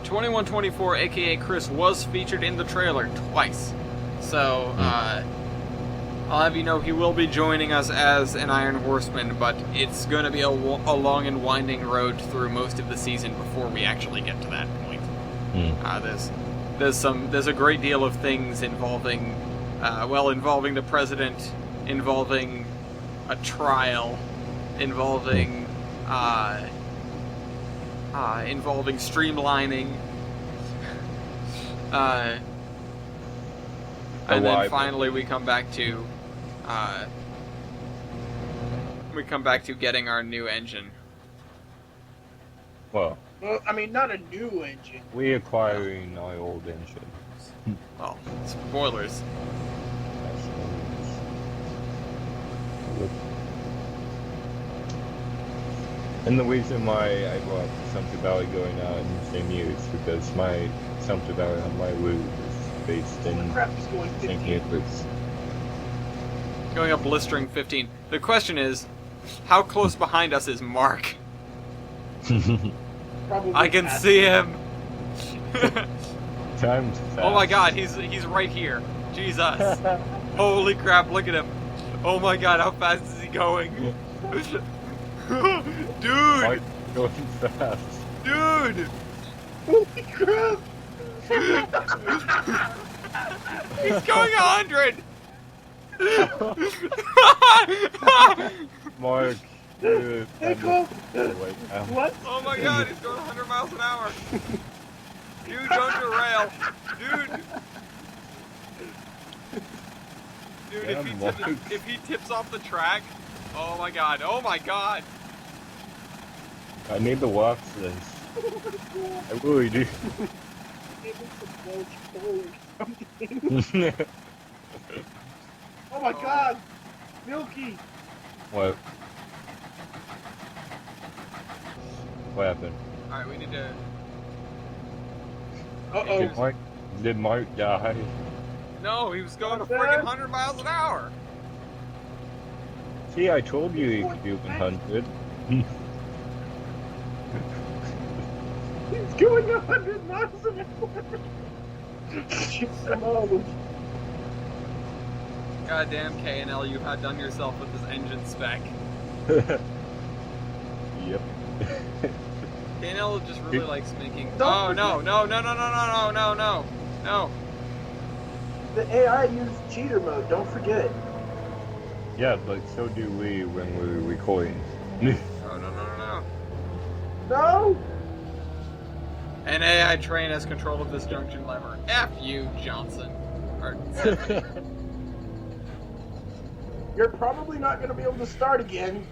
2124, aka Chris, was featured in the trailer twice. So, I'll have you know he will be joining us as an Iron Horseman, but it's going to be a long and winding road through most of the season before we actually get to that point. There's a great deal of things involving, involving the president, involving a trial, involving streamlining, and then finally we come back to getting our new engine. Well, I mean, not a new engine. We acquiring our old engine. Well, spoilers. And the reason why I bought Sumter Valley going out in the same year is because my Sumter Valley on my route is based in St. Nicholas. Going up blistering 15. The question is, how close behind us is Mark? Probably I can fast. see him. Time's fast. Oh my god, he's right here. Jesus. Holy crap, look at him. Oh my god, how fast is he going? Dude! Mike's going fast. Dude! Holy crap! He's going 100! Mark, dude. Hey, Cole. What? Oh my god, he's going 100 miles an hour. Dude, don't derail. Dude. Dude, Yeah, if he tips off the track, oh my god, oh my god. I need to watch this. I really do. Oh my god! Milky! What? What happened? Alright, we need to... Uh-oh. Did Mark die? No, he was going a What's that? freaking 100 miles an hour. See, I told you he could do 100. He's going 100 miles an hour! Oh, Goddamn K&L, you outdone yourself with this engine spec. Yep. K&L just really likes making... Don't Oh, no, no, no, no, no, no, no, no, no. the AI used cheater mode, don't forget. Yeah, but so do we when we're recording. Oh, no, no, no, no. No! An AI train has control of this junction lever. F you, Johnson. Or, You're probably not going to be able to start again.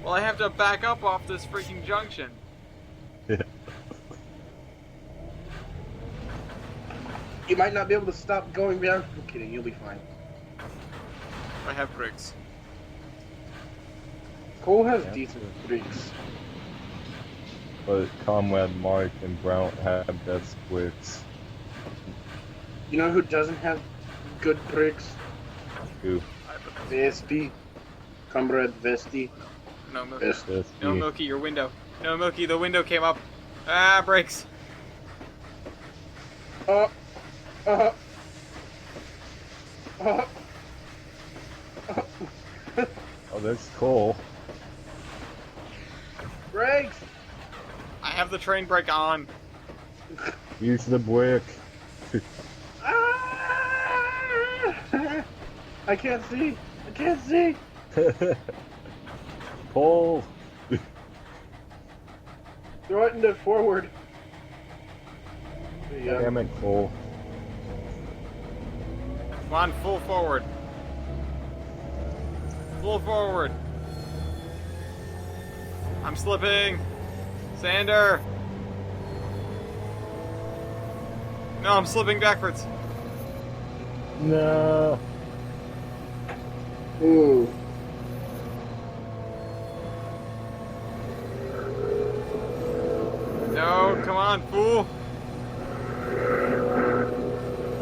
well, I have to back up off this freaking junction. You might not be able to stop going down. I'm kidding, you'll be fine. I have bricks. Cole has Yeah. decent streaks. But Comrade Mark and Brown have best bricks. You know who doesn't have good bricks? Who? Vesti. Comrade Vesti. No, Milky. Vesti. No, Milky, your window. No, Milky, the window came up. Ah, brakes. Uh. Uh. Oh, that's cool. Brakes! I have the train brake on. Use the brick. Ah! I can't see. I can't see. Pull. Throw it into forward. There you go. Damn it, Cole. Come on, full forward. Full forward. I'm slipping. Sander. No, I'm slipping backwards. No. Ooh. No, come on, fool.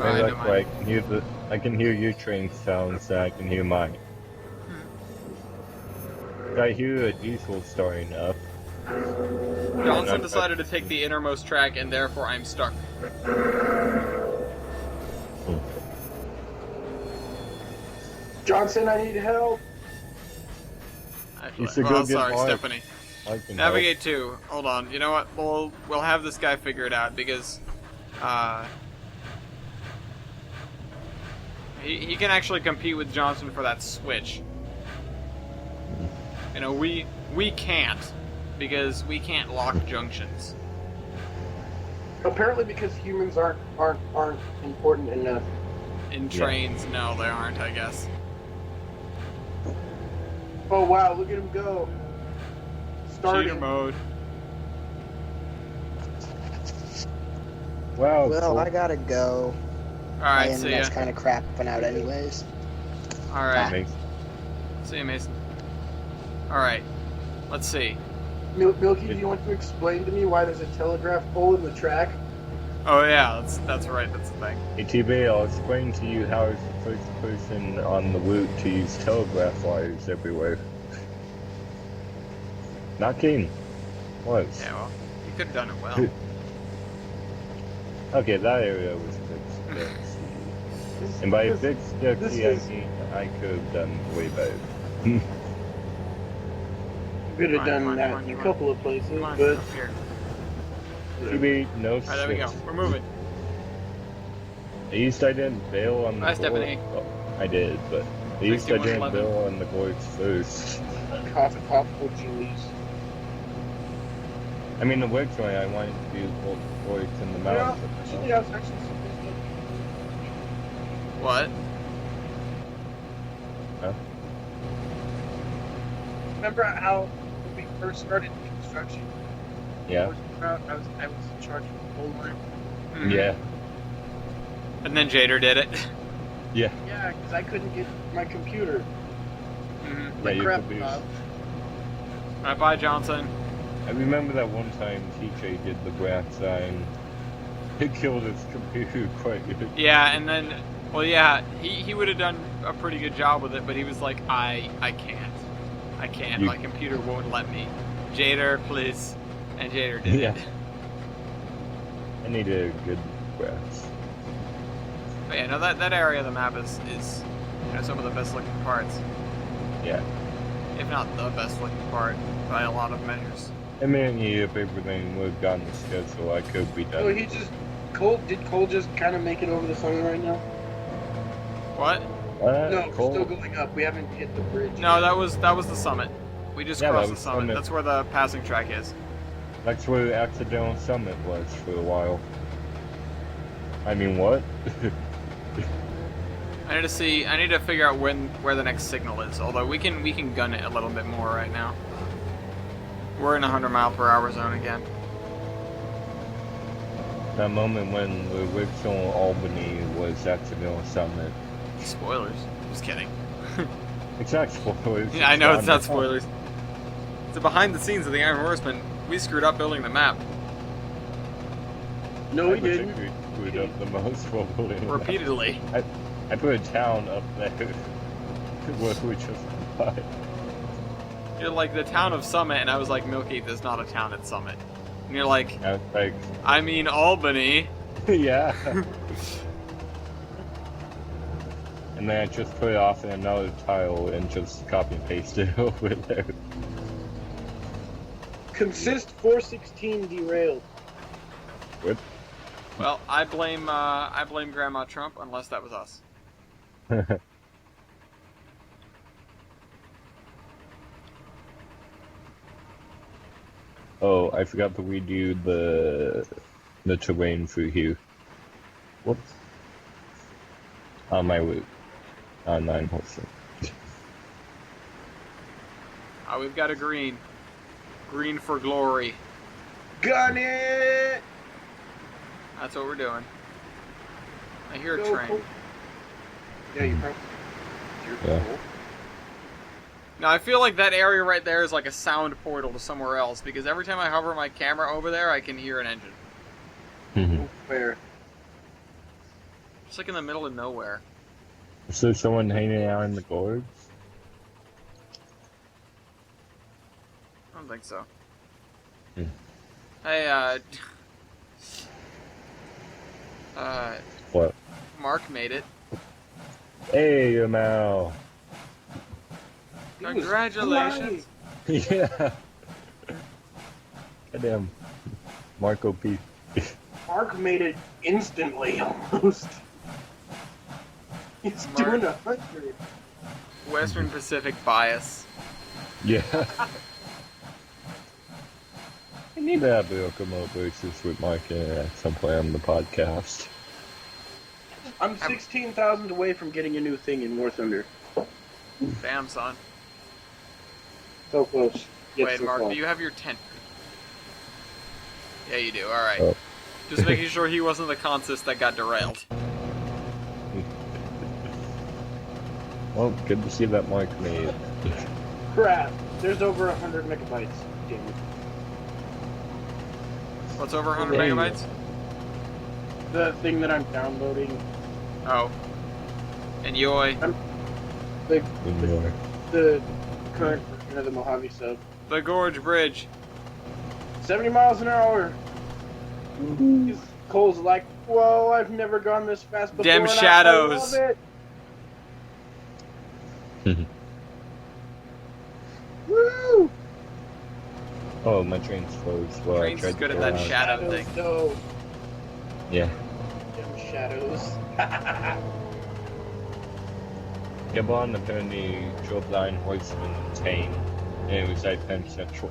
Alright, never mind. I can hear your train sounds, so I can hear mine. I hear a diesel starting up. Johnson decided to take the innermost track, and therefore I'm stuck. Johnson, I need help. Actually, You should well, go get sorry, Mark. Stephanie. I can Navigate 2. Hold on. You know what? We'll have this guy figure it out because he can actually compete with Johnson for that switch. You know, we can't because we can't lock junctions. Apparently, because humans aren't important enough. In trains, no, they aren't, I guess. Oh wow! Look at him go. Cheater Starting. mode. Wow, Well, cool. I gotta go. Alright, And see ya. that's kind of crapping out anyways. Alright, Makes- see ya, Mason. Alright, let's see. Milky, do you want to explain to me why there's a telegraph pole in the track? Oh yeah, that's right, that's the thing. ATV, I'll explain to you how it's the first person on the route to use telegraph wires everywhere. Not King. Was. Yeah, well, you could have done it well. Okay, that area was a bit sketchy. And by a bit sketchy, I mean I could have done way better. You could have Come done on, that come on, in a come couple of places, Come on, but up here. To be no Alright, there we go. We're moving. At least I didn't bail on the Hi, gorge. Stephanie. Well, I did, but at least I didn't 6111. bail on the gorge first. cough chilies. I mean, originally I wanted to do both gorge and the mountains. Actually, I was actually supposed to. What? Huh? Remember how when we first started construction? Yeah. I was in charge of the whole line. Mhm. Yeah. And then Jader did it. Yeah. Yeah, because I couldn't get my computer. Mhm. Yeah, My you crap could be. Bob. Alright, bye, Johnson. I remember that one time TJ did the brand sign. It killed his computer quite good. Yeah, and then, well, yeah, he would have done a pretty good job with it, but he was like, I can't. I can't. You- My computer won't let me. Jader, please. And Jader did Yeah. it. I needed a good brand. But yeah, no, that area of the map is some of the best looking parts. Yeah. If not the best looking part by a lot of measures. I mean, if everything would have gone the schedule, I could be done. Oh, he just did Cole just kind of make it over the summit right now? What? No, Cole? we're still going up. We haven't hit the bridge. No, that was the summit. We just Yeah, that crossed the was summit. summit. That's where the passing track is. That's where the accidental summit was for a while. I mean, what? I need to figure out where the next signal is. Although we can gun it a little bit more right now. We're in a 100-mile-per-hour zone again. That moment when the original Albany was accidental summit. Spoilers. Just kidding. It's not spoilers. Yeah, I know it's on not the- spoilers. It's behind the scenes of the Iron Horseman. We screwed up building the map No, I we would didn't. think we screwed up the most probably. repeatedly. I put a town up there where we just by. You're like the town of Summit, and I was like, Milky, there's not a town at Summit. And you're like, I was like, I mean Albany. yeah. And then I just put it off in another tile and just copy and paste it over there. Consist 416 derailed. What? Well, I blame Grandma Trump, unless that was us. Oh, I forgot to redo the terrain for here. Whoops. On my route. On 9 horses. We've got a green. Green for glory. Gun it! That's what we're doing. I hear a Go, train. Cole. Yeah, you probably. Yeah. Cool. Now, I feel like that area right there is like a sound portal to somewhere else, because every time I hover my camera over there, I can hear an engine. Where? It's like in the middle of nowhere. Is there someone hanging out in the gorge? I don't think so. Hmm. Hey, What? Mark made it. Hey, Mal. He was Congratulations. Yeah. Goddamn. Marco P. Mark made it instantly, almost. He's Mark. doing 100. Western Pacific bias. Yeah. I need to have a Yokomo versus with Mark at some point on the podcast. I'm 16,000 away from getting a new thing in War Thunder. Damn, son. So close. Yet Wait, so Mark, far. do you have your tent? Yeah, you do. Alright. Oh. Just making sure he wasn't the consist that got derailed. Well, good to see that Mark made it. Crap. There's over 100 megabytes. Damn it. What's over 100 Hey. megabytes? The thing that I'm downloading, Oh. And Yoi. the, Good Lord. the current version of the Mojave sub. The Gorge Bridge. 70 miles an hour. Cole's like, whoa, I've never gone this fast before. Dem and shadows. I love it. Woo! Oh, my train's closed. Well, Train's I tried good to at go that around. shadow thing. No. Yeah. Dem shadows. Gabon apparently drove the Iron Horseman and Tame, and it was at Penn Central.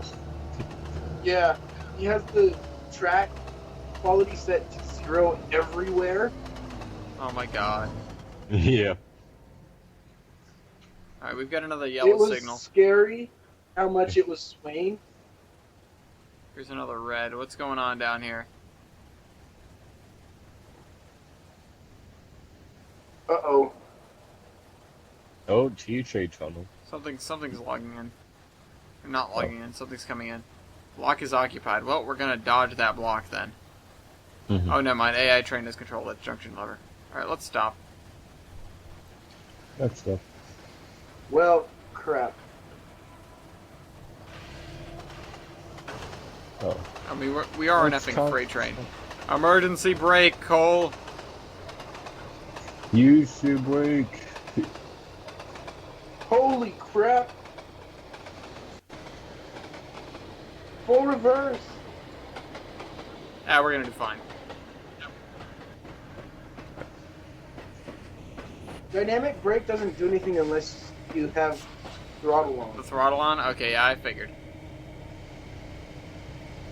Yeah, he has the track quality set to 0 everywhere. Oh my god. Yeah. Alright, we've got another It yellow was signal. scary how much it was swaying. Here's another red. What's going on down here? Uh-oh. Oh, T-Trade tunnel. Something's logging in. Or not logging in, something's coming in. Block is occupied. Well, we're gonna dodge that block then. Mhm. Oh, never mind. AI train does control that junction lever. Alright, let's stop. That's stuff. Well, crap. Oh. I mean, we are an Let's effing talk- freight train. Emergency brake, Cole! Use your brake. Holy crap. Full reverse. Ah, we're gonna do fine. Dynamic brake doesn't do anything unless you have throttle on. The throttle on? Okay, yeah, I figured.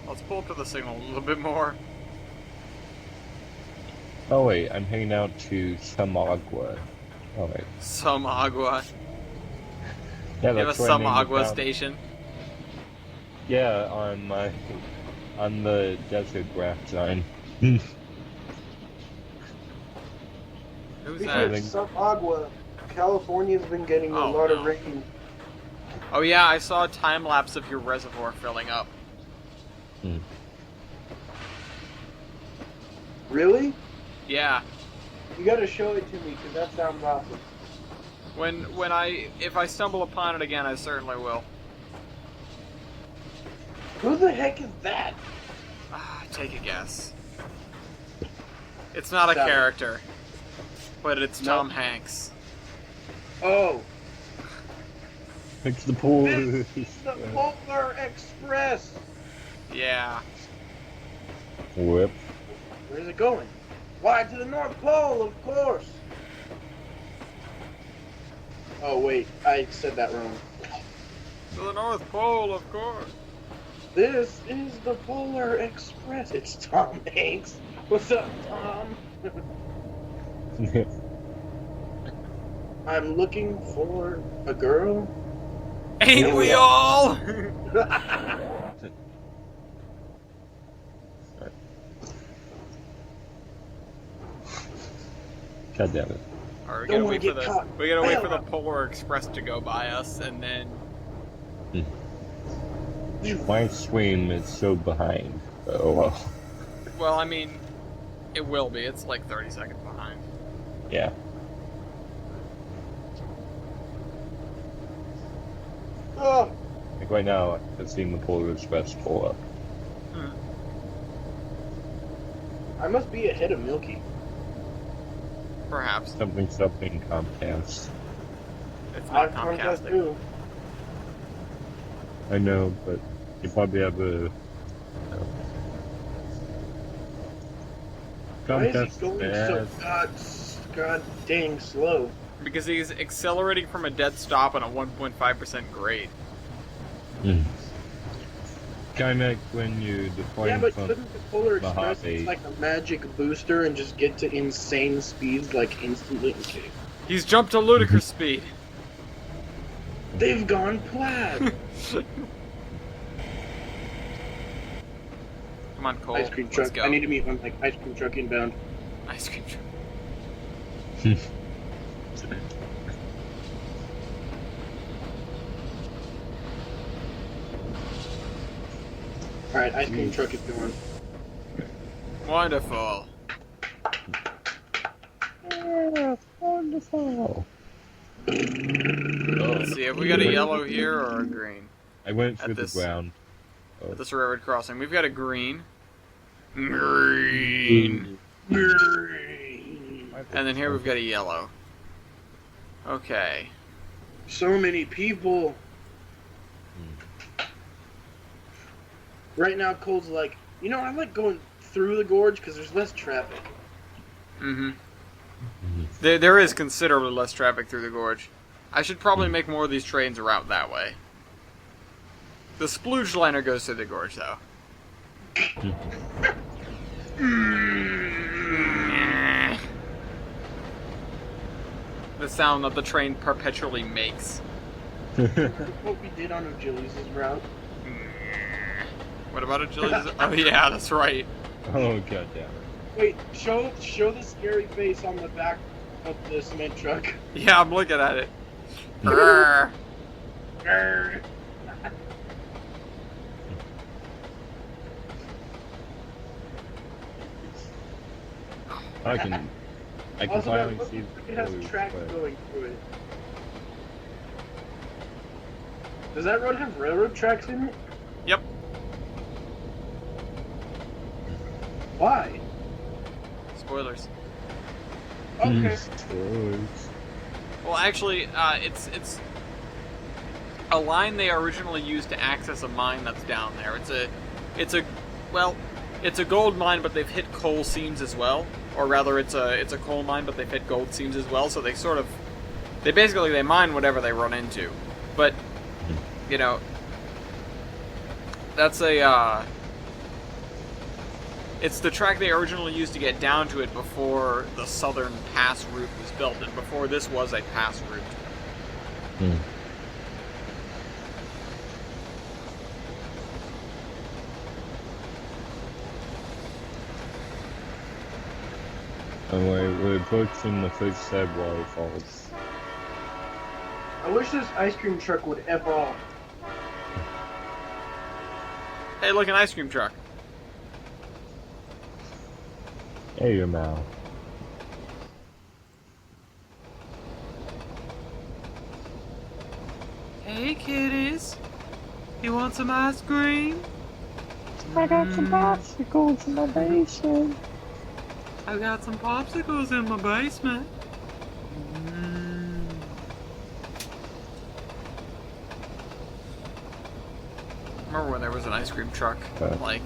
Let's pull up to the signal a little bit more. Oh wait, I'm heading out to Samagua. Oh wait. Some agua. Yeah, You have a that's where I some named the agua town. station. Yeah, on the desert graph sign. Who's Because that? some agua, California's been getting a Oh, lot no. of rain. Oh yeah, I saw a time lapse of your reservoir filling up. Really? Yeah. You gotta show it to me, because that sounds awesome. If I stumble upon it again, I certainly will. Who the heck is that? Ah, take a guess. It's not a Seven. character, but it's No. Tom Hanks. Oh, It's the pool. this is the Polar Express. Yeah. Whip. Where's it going? Why, to the North Pole, of course. Oh, wait, I said that wrong. To the North Pole, of course. This is the Polar Express. It's Tom Hanks. What's up, Tom? I'm looking for a girl. Ain't Yeah. we all? God damn it. Or we Don't gotta wanna wait for get the caught. we gotta wait for the Well. Polar Express to go by us, and then My stream is so behind. Oh well. well, I mean, it will be. It's like 30 seconds behind. Yeah. Oh, Like right now, I've seen the Polar Express pull up. I must be ahead of Milky. Perhaps Something Comcast. it's I not Comcast Comcast. too. I know, but you probably have a. Why is Comcast he going bad. so god dang slow? Because he's accelerating from a dead stop on a 1.5% grade. Kinda when you deploy Yeah, but from couldn't the Polar Express Mojave. it's like a magic booster and just get to insane speeds like instantly? Okay. He's jumped to ludicrous speed. They've gone plaid. Come on, Cole. Ice cream Let's truck. go. I need to meet one like ice cream truck inbound. Ice cream truck. All right, ice cream truck is going. Wonderful. Yeah, wonderful. Let's see, have we got a yellow here or a green? I went At through the this- ground. at this railroad crossing. We've got a green. Green. And then here we've got a yellow. Okay. So many people. Right now, Cole's like, you know, I like going through the gorge because there's less traffic. Mm-hmm. There is considerably less traffic through the gorge. I should probably make more of these trains route that way. The splooge liner goes through the gorge, though. The sound that the train perpetually makes. What we did on Achilles' route. What about Achilles'? Oh yeah, that's right. Oh god damn it. Wait, show the scary face on the back of the cement truck. Yeah, I'm looking at it. Grrr. Grrr. I can Also, finally look, see it has the tracks but- going through it. Does that road have railroad tracks in it? Yep. Why? Spoilers. Okay. Spoilers. Well, actually, it's a line they originally used to access a mine that's down there. It's a gold mine, but they've hit coal seams as well. Or rather, it's a coal mine, but they've hit gold seams as well. So they basically mine whatever they run into. But you know, that's it's the track they originally used to get down to it before the southern pass route was built, and before this was a pass route. And we're approaching the first sad waterfalls. I wish this ice cream truck would F off. Hey, look, an ice cream truck. Hey, your mouth. Hey, kiddies. You want some ice cream? I got some popsicles in my basement. I got some popsicles in my basement. Remember when there was an ice cream truck? Like,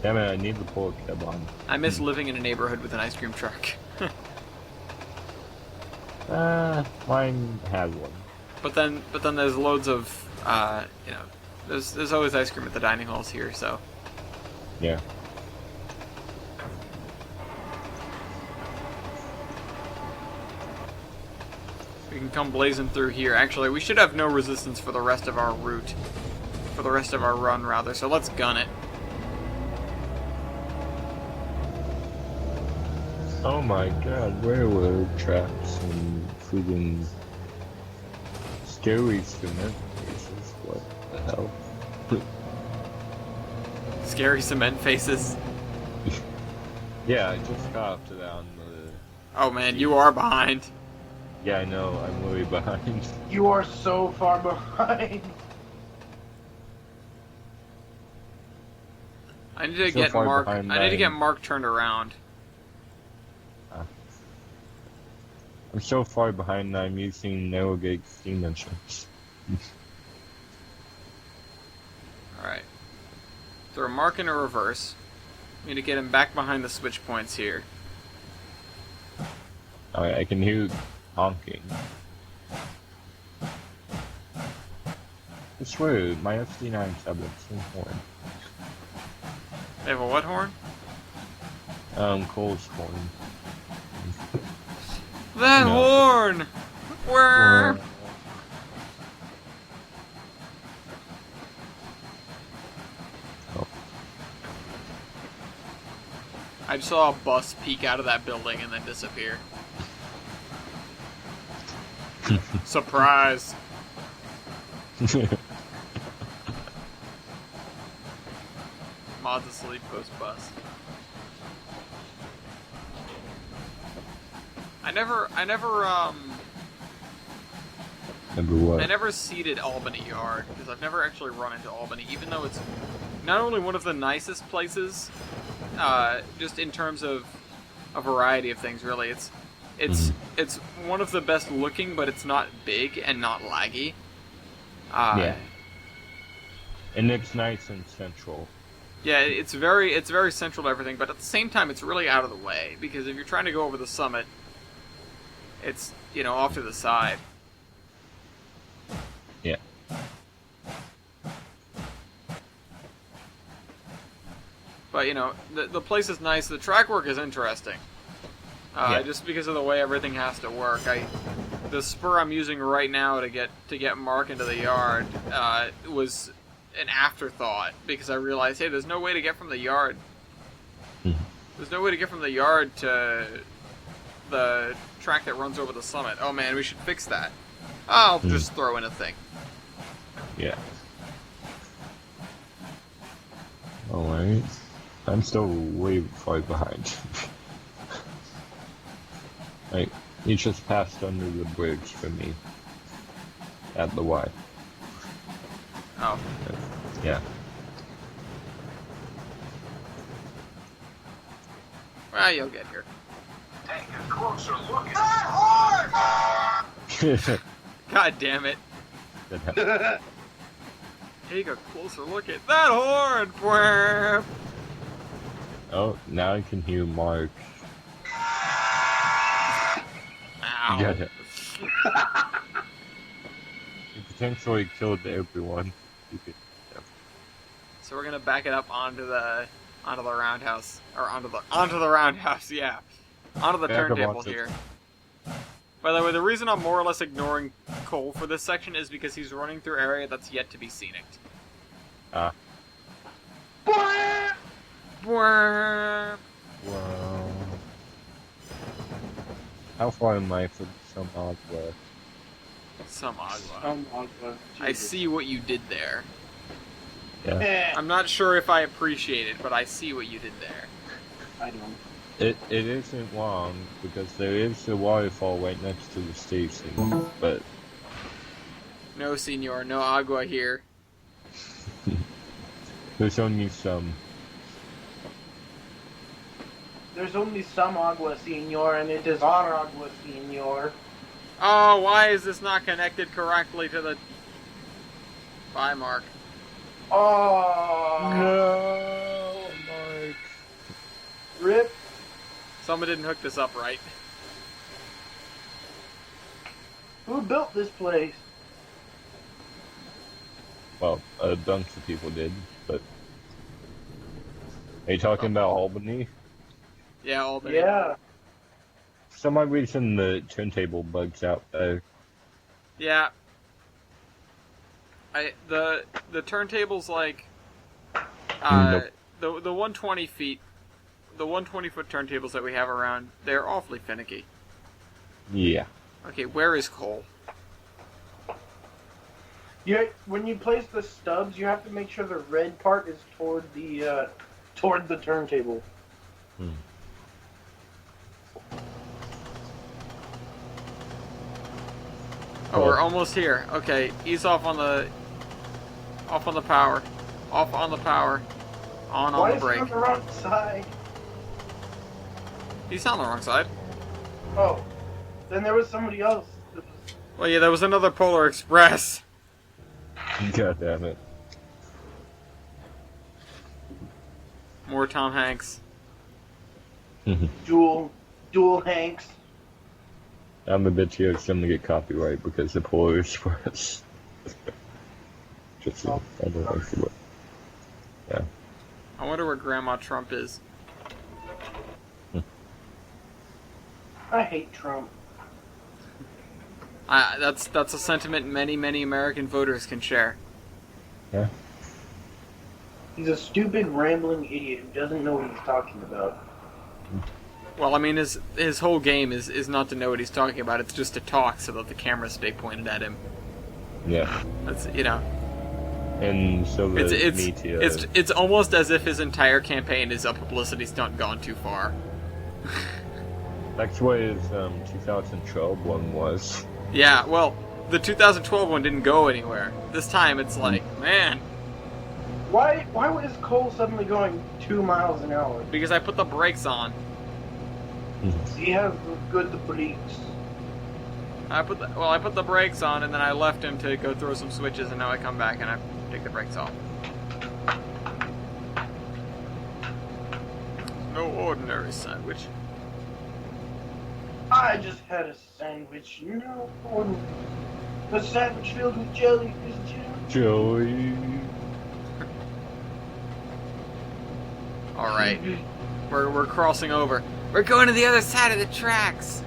Damn it, I need the pork keb on. I miss living in a neighborhood with an ice cream truck. Mine has one. But then there's loads of, you know, there's always ice cream at the dining halls here, so. Yeah. We can come blazing through here. Actually, we should have no resistance for the rest of our route. For the rest of our run, rather, so let's gun it. Oh my god, railroad tracks and freaking scary cement faces. What the hell? Scary cement faces. Yeah, I just got up to that on the... Oh man, you are behind. Yeah, I know, I'm way behind. You are so far behind. I need to So get far Mark. behind I need to nine. get Mark turned around. I'm so far behind that I'm using narrow gauge steam engines. Alright. Throw Mark in a reverse. We need to get him back behind the switch points here. Alright, I can hear honking. I swear, my FD9 tablets in horn. They have a what horn? Cole's horn. That No. horn! Where? Oh. I just saw a bus peek out of that building and then disappear. Surprise! Mods asleep post bus. I never Number what? I never seeded Albany Yard because I've never actually run into Albany, even though it's not only one of the nicest places, just in terms of a variety of things. Really, it's one of the best looking, but it's not big and not laggy. Yeah. And it's nice and central. Yeah, it's very central to everything, but at the same time, it's really out of the way because if you're trying to go over the summit, it's off to the side. Yeah. But the place is nice. The track work is interesting. Just because of the way everything has to work. The spur I'm using right now to get Mark into the yard was an afterthought because I realized, hey, there's no way to get from the yard. There's no way to get from the yard to the track that runs over the summit. Oh man, we should fix that. I'll just throw in a thing. Yeah. Alright. I'm still way far behind. Right. You just passed under the bridge for me. At the Y. Oh. Yeah. Well, you'll get here. Take a closer look at that horn! God damn it. Take a closer look at that horn! Bwah! Oh, now I can hear Mark. Ow. You got it. You potentially killed everyone. So we're gonna back it up onto the roundhouse, or onto the roundhouse, yeah, onto the Back up turntable onto- here. By the way, the reason I'm more or less ignoring Cole for this section is because he's running through area that's yet to be scenic. Ah. Bwah! Wow. How far am I from some odd way? Some agua. I Jesus. see what you did there. Yeah. Eh, I'm not sure if I appreciate it, but I see what you did there. I don't. It isn't long because there is a waterfall right next to the station, but No, senor, no agua here. there's only some. There's only some agua, senor, and it is our agua, senor. Oh, why is this not connected correctly to the... Bye, Mark. Oh, No, Mark. rip. Someone didn't hook this up right. Who built this place? Well, a bunch of people did, but are you talking about Albany? Yeah, Albany. Yeah. For some odd reason, the turntable bugs out there. Yeah. The turntable's like Nope. the 120 feet, the 120 foot turntables that we have around, they're awfully finicky. Yeah. Okay, where is Cole? When you place the stubs, you have to make sure the red part is toward the turntable. Oh, we're almost here. Okay, ease off on the power. Off on the power. On Why the is he brake. on the wrong side? He's on the wrong side. Oh, then there was somebody else. that was- Well, yeah, there was another Polar Express. God damn it. More Tom Hanks. Dual Hanks. I'm a bit here, I'm gonna get copyright because the Polar Express. Just I don't like it. Yeah. I wonder where Grandma Trump is. I hate Trump. That's a sentiment many American voters can share. Yeah. He's a stupid, rambling idiot who doesn't know what he's talking about. Well, I mean, his whole game is not to know what he's talking about. It's just to talk so that the cameras stay pointed at him. Yeah. That's And so the media. it's almost as if his entire campaign is a publicity stunt gone too far. That's what his 2012 one was. Yeah, well, the 2012 one didn't go anywhere. This time it's like, man, Why is Cole suddenly going 2 miles an hour? because I put the brakes on. He has good brakes. I put the brakes on, and then I left him to go throw some switches, and now I come back and I take the brakes off. No ordinary sandwich. I just had a sandwich. No, a sandwich filled with jelly is Joey. All right, we're crossing over. We're going to the other side of the tracks.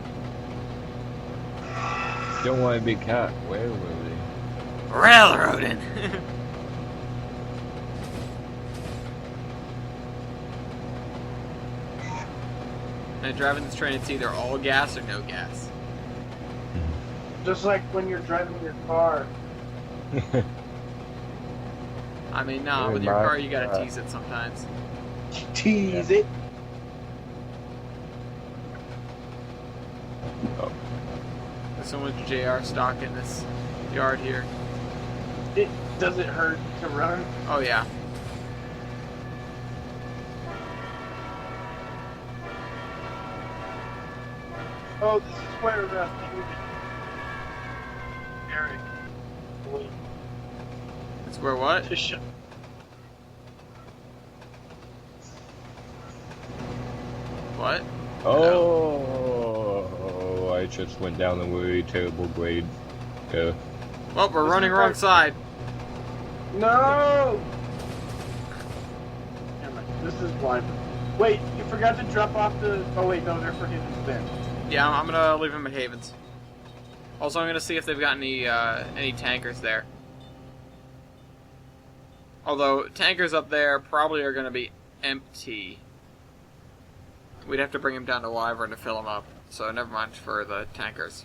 Don't want to be caught railroading. Railroading. And driving this train, it's either all gas or no gas. just like when you're driving your car. I mean, nah, Very with your car, much, you gotta tease it sometimes. Tease it. Oh. There's so much JR stock in this yard here. Does it hurt to run? Oh, yeah. Oh, this is where Eric. It's where what? To sh- What? Oh, I just went down a really terrible grade. Yeah. Well, we're This running is wrong like- side. No! Damn it, this is why. Wait, you forgot to drop off the. Oh, wait, no, they're for Haven's Bend. Yeah, I'm gonna leave him at Havens. Also, I'm gonna see if they've got any tankers there. Although, tankers up there probably are gonna be empty. We'd have to bring him down to Wyvern to fill them up. So, never mind for the tankers.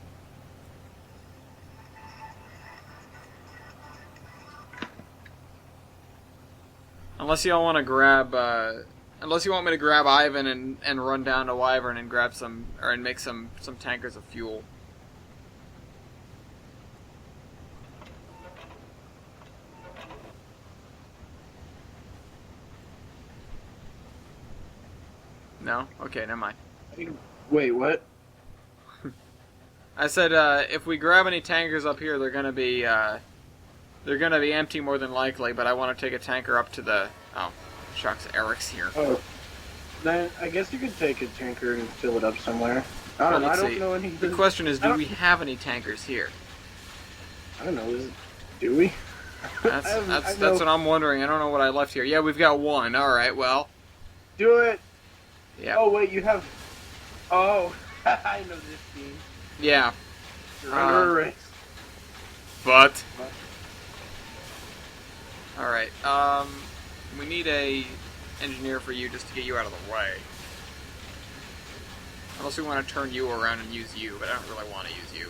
Unless y'all want to grab, unless you want me to grab Ivan and run down to Wyvern and grab some, and make some tankers of fuel. No? Okay, never mind. Wait, what? I said, if we grab any tankers up here, they're gonna be empty more than likely, but I want to take a tanker up to the... Oh, shucks, Eric's here. Oh. Then I guess you could take a tanker and fill it up somewhere. I Well, don't know. I let's don't see. know any. The question is, I do don't- we have any tankers here? I don't know. Do we? That's I that's know. what I'm wondering. I don't know what I left here. Yeah, we've got one. All right, well, Do it. yeah, Oh wait, you have. Oh, I know this team. yeah, You're under a race. but all right. We need a engineer for you just to get you out of the way. Unless we want to turn you around and use you, but I don't really want to use you.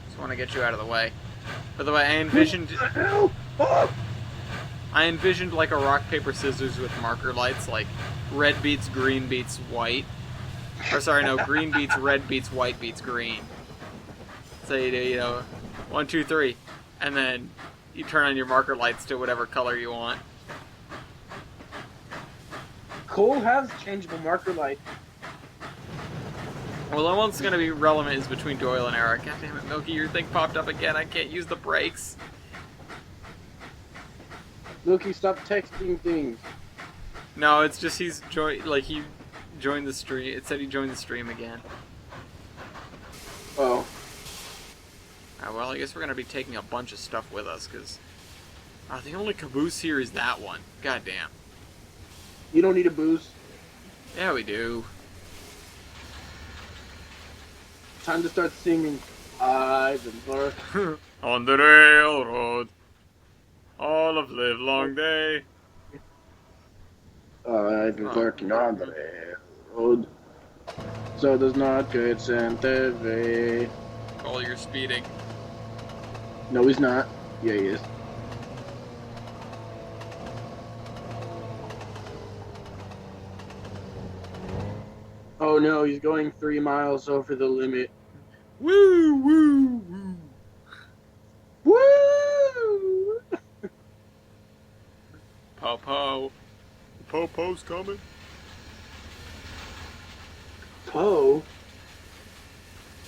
Just want to get you out of the way. By the way, I envisioned like a rock paper scissors with marker lights, like red beats green beats white. Or sorry, no, green beats red beats white beats green. So you do, 1, 2, 3, and then you turn on your marker lights to whatever color you want. Cole has changeable marker light. Well, the one that's going to be relevant is between Doyle and Eric. God damn it, Milky, your thing popped up again. I can't use the brakes. Loki, stop texting things. No, it's just he joined the stream. It said he joined the stream again. Oh. Well, I guess we're going to be taking a bunch of stuff with us, because the only caboose here is that one. God damn. You don't need a boost. Yeah, we do. Time to start singing. I've been working. On the railroad, all of live long day. I've been working on the railroad. So does not get Santa Fe. Call you're speeding. No, he's not. Yeah, he is. Oh no, he's going 3 miles over the limit. Woo, woo, woo. Woo! Po-po. Po-po's coming. Poe?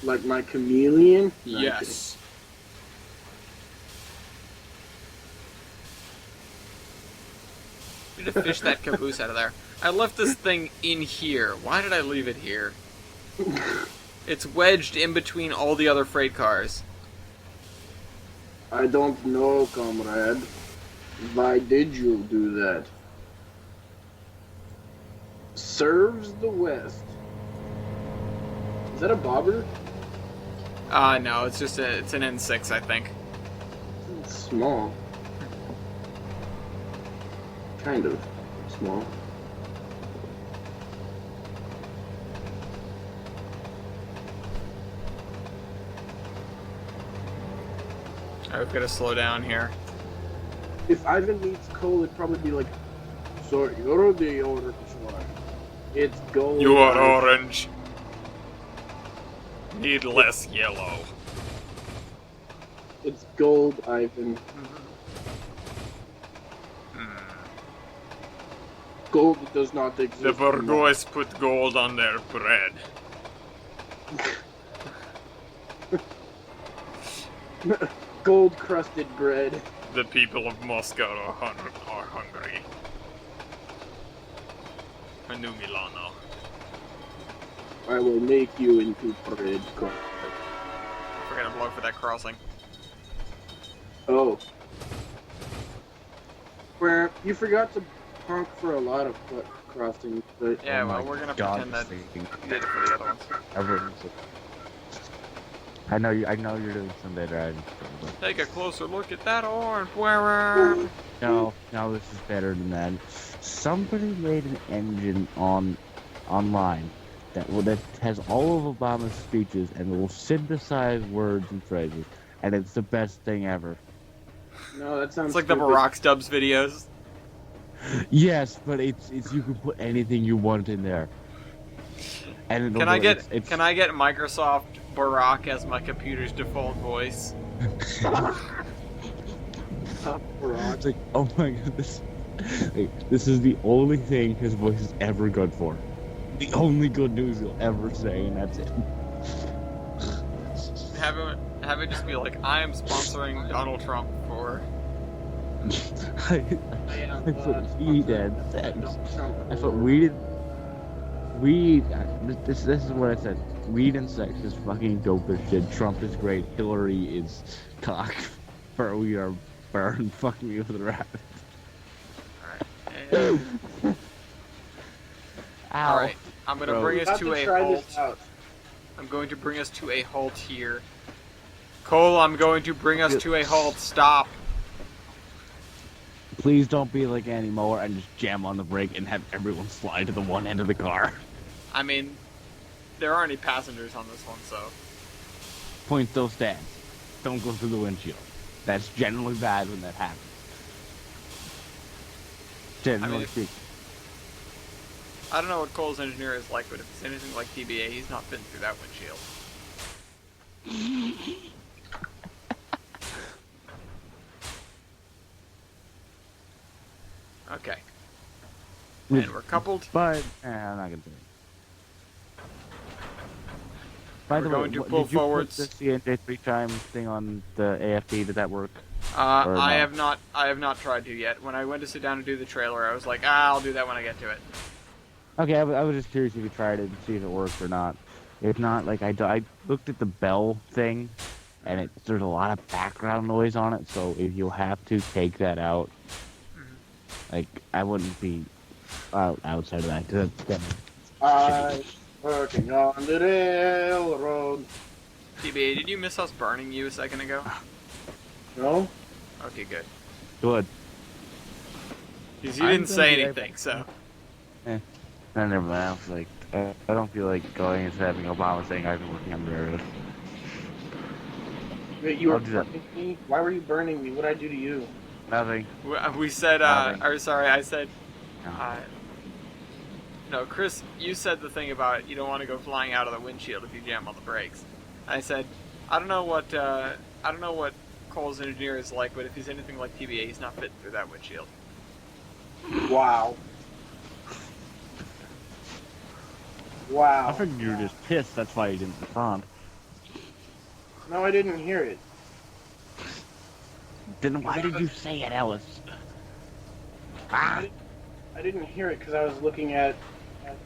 Like my chameleon? No, I'm Yes. I'm gonna fish that caboose out of there. I left this thing in here. Why did I leave it here? kidding. It's wedged in between all the other freight cars. I don't know, comrade. Why did you do that? Serves the West. Is that a bobber? No, it's just it's an N6, I think. It's small. Kind of small. Alright, we've got to slow down here. If Ivan meets Cole, it'd probably be like, so you're the orange one. It's gold. You are Ivan." orange. Need less yellow. It's gold, Ivan. Gold does not exist. The Bourgeois put gold on their bread. Gold crusted bread. The people of Moscow are hungry. A new Milano. I will make you into bread. We're gonna blow for that crossing. Oh. Where you forgot to honk for a lot of crossings, but Yeah, Oh well, my we're gonna God, pretend that this thing- we did it for the other ones. Everyone's I know you're doing Sunday driving. Take a closer look at that orange. No, this is better than that. Somebody made an engine online that has all of Obama's speeches and will synthesize words and phrases, and it's the best thing ever. no, that sounds It's like the stupid. Barack Stubbs videos. Yes, but it's you can put anything you want in there. And it'll Can I do- get it's- Can I get Microsoft Barack as my computer's default voice? It's like, oh my god, this is the only thing his voice is ever good for. The only good news he'll ever say, and that's it. Have it just be like, I am sponsoring Donald Trump for. I put weed and sex. I put weed. This is what I said. Weed and sex is fucking dope as shit. Trump is great. Hillary is cock. We are burned. Fuck me with a rabbit. Ow. Alright, I'm gonna Bro. bring About us to to a try halt. this out. I'm going to bring us to a halt here. Cole, I'm going to bring us to a halt. Stop. Please don't be like Annie Moore and just jam on the brake and have everyone slide to the one end of the car. I mean, there aren't any passengers on this one, so. Point still stands. Don't go through the windshield. That's generally bad when that happens. Generally speaking. I don't know what Cole's engineer is like, but if it's anything like TBA, he's not been through that windshield. Okay. And we're coupled. But I'm not gonna do it. By the We're way, going to what- pull did you forwards. put the CNJ 3-time thing on the AFD? Did that work? Or I no? have not tried to yet. When I went to sit down to do the trailer, I was like, I'll do that when I get to it. Okay, I was just curious if you tried it and see if it worked or not. If not, like I looked at the bell thing, and there's a lot of background noise on it. So if you have to take that out, like I wouldn't be outside of that. 'Cause that's I'm working on the railroad. TBA, did you miss us burning you a second ago? No? Okay, good. good. Because you I'm didn't gonna say be anything, so. And never mind. I was like, I don't feel like going and having Obama saying I've been working on the railroad. Wait, you were I'll do that. burning me? Why were you burning me? What did I do to you? Nothing. We said, Nothing. or sorry, I said, No. No, Chris, you said the thing about you don't want to go flying out of the windshield if you jam on the brakes. I said, I don't know what Cole's engineer is like, but if he's anything like TBA, he's not fitting through that windshield. Wow. I Wow. figured you were just pissed. That's why you didn't respond. No, I didn't hear it. Then why did you say it, Ellis? Ah! I didn't hear it because I was looking at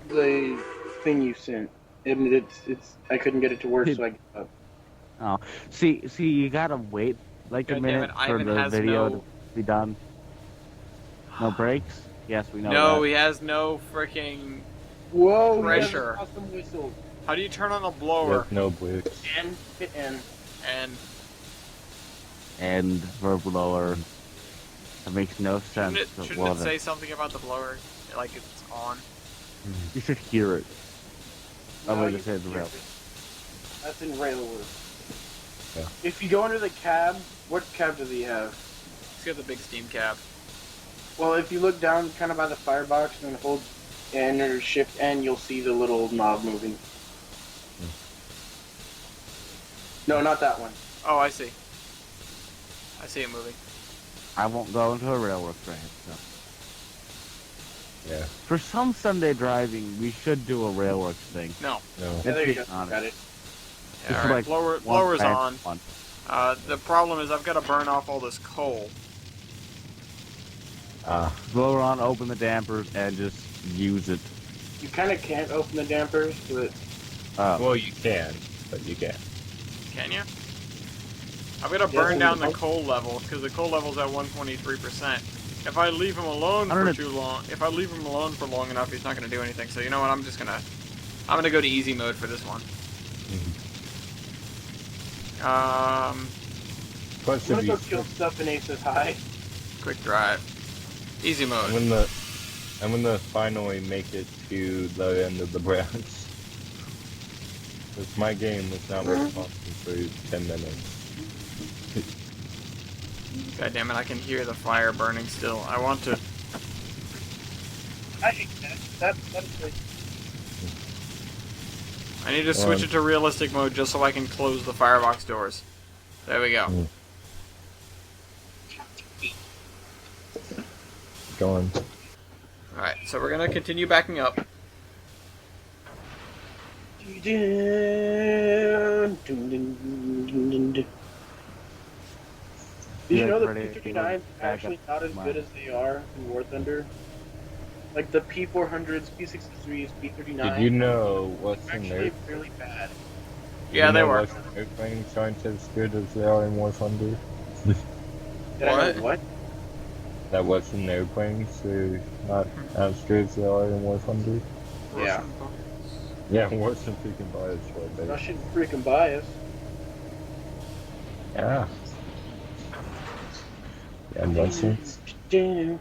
the thing you sent, and it's I couldn't get it to work, so I gave up. Oh, see, you gotta wait like a God damn minute it, for Ivan the has video no- to be done. No breaks? Yes, we know No, that. he has no freaking. Whoa! Pressure. He has an awesome whistle. How do you turn on a blower? There's no brakes. And hit N. And And verb blower. That makes no sense. shouldn't it say something about the blower, like it's on? You should hear it. Oh, No, wait, you it says can't rail. hear it. That's in railwork. Yeah. If you go under the cab, what cab does he have? He's got the big steam cab. Well, if you look down kind of by the firebox and hold N or Shift N, you'll see the little knob moving. No, not that one. Oh, I see. I see it moving. I won't go into a railwork drive, so. Yeah. For some Sunday driving, we should do a railwork thing. No. No. Yeah, there you go. Honest. Got it. Yeah, Just all right. like Blower's one on. one. The problem is I've got to burn off all this coal. Blower on, open the dampers, and just use it. You kind of can't open the dampers, but Well, you can, but you can't. Can you? I've got to burn down the coal level because the coal level's at 123%. If I leave him alone for too long, if I leave him alone for long enough, he's not going to do anything. So you know what? I'm gonna go to easy mode for this one. Plus, I'm if gonna go you, kill stuff in Aces High. Quick drive, easy mode. I'm gonna finally make it to the end of the branch. Because my game was not responsible for 10 minutes. God damn it! I can hear the fire burning still. I want to. I hate that. That's like, I need to switch it to realistic mode just so I can close the firebox doors. There we go. Go on. Alright, so we're gonna continue backing up. Did you know the Ready, P-39s back actually up. not as good as they are in War Thunder? Like the P-400s, P-63s, P-39s Did you know what's in actually there? really bad. Yeah, they were. Airplanes aren't as good as they are in War Thunder. Did I know what? That Western airplanes are not as good as they are in War Thunder. Yeah. Yeah, worse than freaking bias right there. Russian freaking bias. Yeah. Yeah, Russian.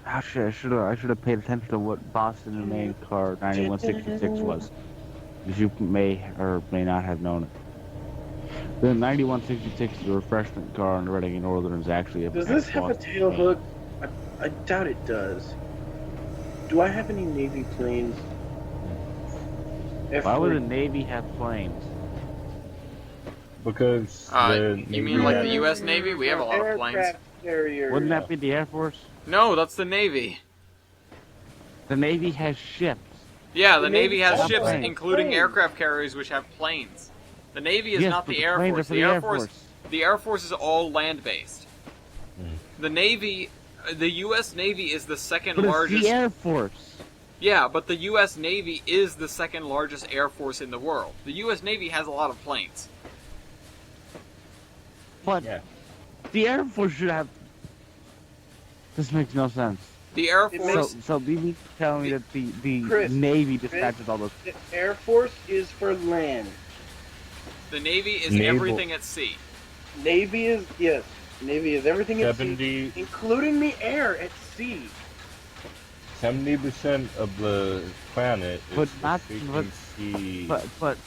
Actually, I should have paid attention to what Boston and Maine car 9166 was. Because you may or may not have known it. The 9166 is a refreshment car on the Reading and Northern is actually a. Does this have a tail Maine. hook? I doubt it does. Do I have any Navy planes? Why would the Navy have planes? Because you mean like the U.S. Navy? We have a lot of planes. Aircraft carrier. Wouldn't that be the Air Force? No, that's the Navy. The Navy has ships. Yeah, the The Navy Navy has has ships, planes. including aircraft carriers, which have planes. The Navy is Yes, not but the Air planes are Force. for the Air Force. The Air Force is all land-based. The Navy, the U.S. Navy is the second But it's largest. the Air Force. Yeah, but the U.S. Navy is the second largest air force in the world. The U.S. Navy has a lot of planes. But Yeah. the Air Force should have. This makes no sense. The Air It Force. So you mean to tell me that the Chris, Navy dispatches all those? The Air Force is for land. The Navy is Naval. everything at sea. Navy is, yes. Navy is everything at sea, 70 including the air at sea. 70% of the planet is But the not- freaking sea. But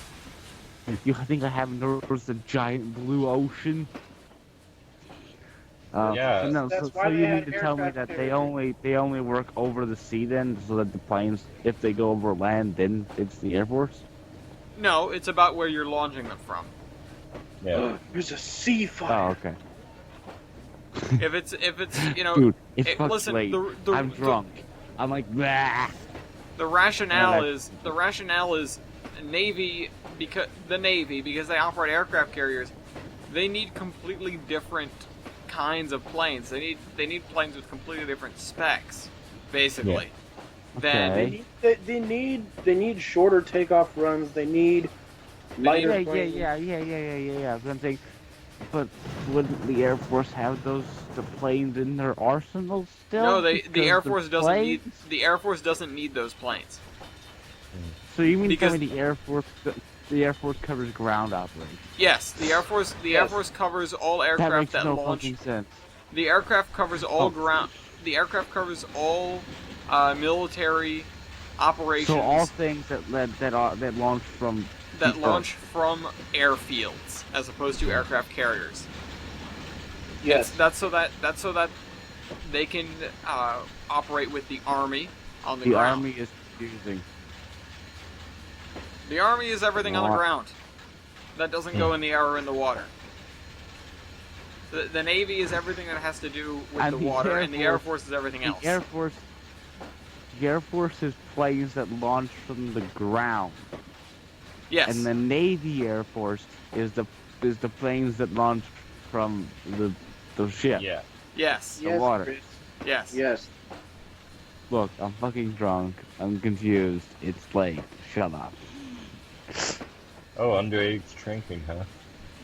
you think I haven't noticed the giant blue ocean? Yeah. So no, That's so, why so they you had mean to tell me aircraft that carriers. they only work over the sea then, so that the planes, if they go over land, then it's the Air Force? No, it's about where you're launching them from. Yeah. There's a sea Oh, fire. okay. If it's you know, Dude, it's fucking listen, late. I'm drunk. I'm like, bah. The rationale Yeah, is Navy because they operate aircraft carriers, they need completely different kinds of planes. They need planes with completely different specs, basically. Than Okay. They need shorter takeoff runs. They need lighter Yeah, planes. yeah. But I'm saying, but wouldn't the Air Force have the planes in their arsenal still? no, the Because Air the Force planes? the Air Force doesn't need those planes. So you mean to tell Because me the Air Force covers ground operations? yes, the Air Force covers all That aircraft makes that no launch. fucking sense. The aircraft covers all Oh. ground. The aircraft covers all military operations So all things that launch from that the launch from airfields as opposed to aircraft carriers. Yes. That's so that they can operate with the Army on the The ground. Army is confusing. The Army is everything on the What? ground. That doesn't go in the air or in the water. The Navy is everything that has to do with And the the water, Air and the Air Force- Force is everything The else. Air Force is planes that launch from the ground, Yes. and the Navy Air Force is the planes that launch from the ship. Yeah. Yes. The water. Chris. Yes. Yes. Look, I'm fucking drunk. I'm confused. It's late. Shut up. Oh, underage drinking, huh?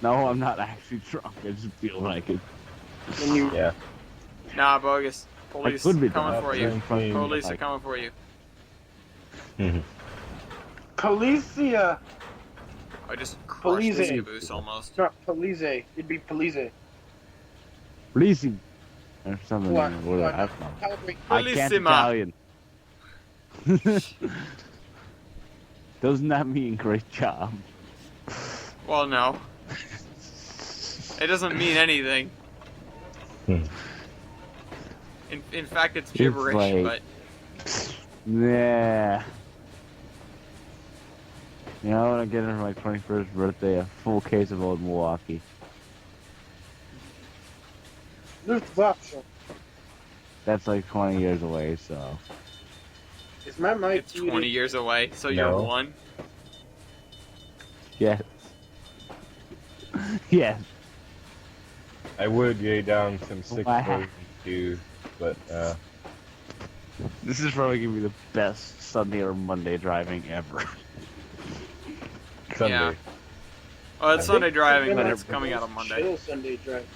No, I'm not actually drunk. I just feel like it. When you Yeah. Nah, bogus. Police could be coming drunk. for you. Drinking. Police are Like- coming for you. Policia. I just crushed Police. this caboose almost. It's not police. It'd be police. Releasing. Or something. What? Whatever. I don't know. Calibrate. I can't Bellissima. Italian. Doesn't that mean great job? Well, no. It doesn't mean anything. Hmm. In fact, it's gibberish, like- but Nah. You know what I'm getting for my 21st birthday? A full case of Old Milwaukee. Luftwaffe. That's like 20 years away, so. Is my mic it's 20 years away, so you're No. one. Yes. Yes. I would lay down some sick Wow. poison too, but This is probably gonna be the best Sunday or Monday driving ever. Sunday. Yeah. Well, it's I Sunday think driving, but gonna it's coming out on Monday. Chill Sunday driving.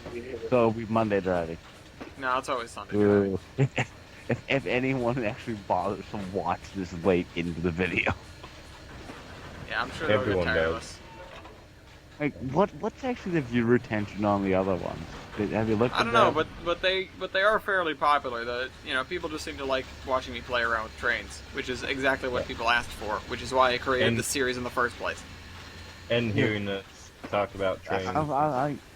So it'll be Monday driving. No, it's always Sunday driving. Ooh. if anyone actually bothers to watch this late into the video. Yeah, I'm sure they'll get Everyone tired of does. us. Like, what's actually the view retention on the other ones? Have you looked I at don't know, that? but they are fairly popular. People just seem to like watching me play around with trains, which is exactly what people asked for, which is why I created And- this series in the first place. And hearing us talk about trains.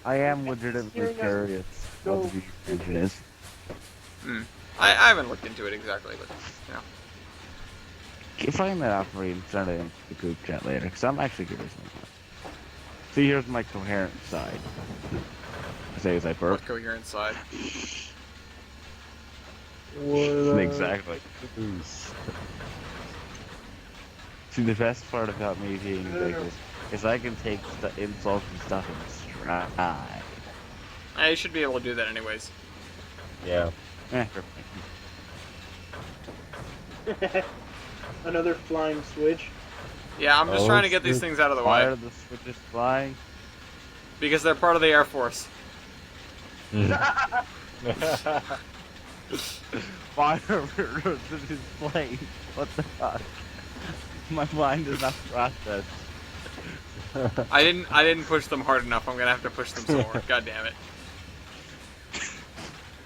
I am legitimately Hearing us curious go- what the view retention is. I haven't looked into it exactly, but you know. Can find that out for you and send it in the group chat later, because I'm actually curious about that. See, here's my coherent side. Say as I burp. What coherent side? Exactly. See, the best part about me being big is I can take insults and stuff in stride. I should be able to do that anyways. Yeah. Another flying switch. Yeah, I'm just Oh, trying to get these things out of the Why way are the switches flying? because they're part of the Air Force. Why are the switches flying? What the fuck? My mind is not processed. I didn't push them hard enough. I'm gonna have to push them some more. God damn it!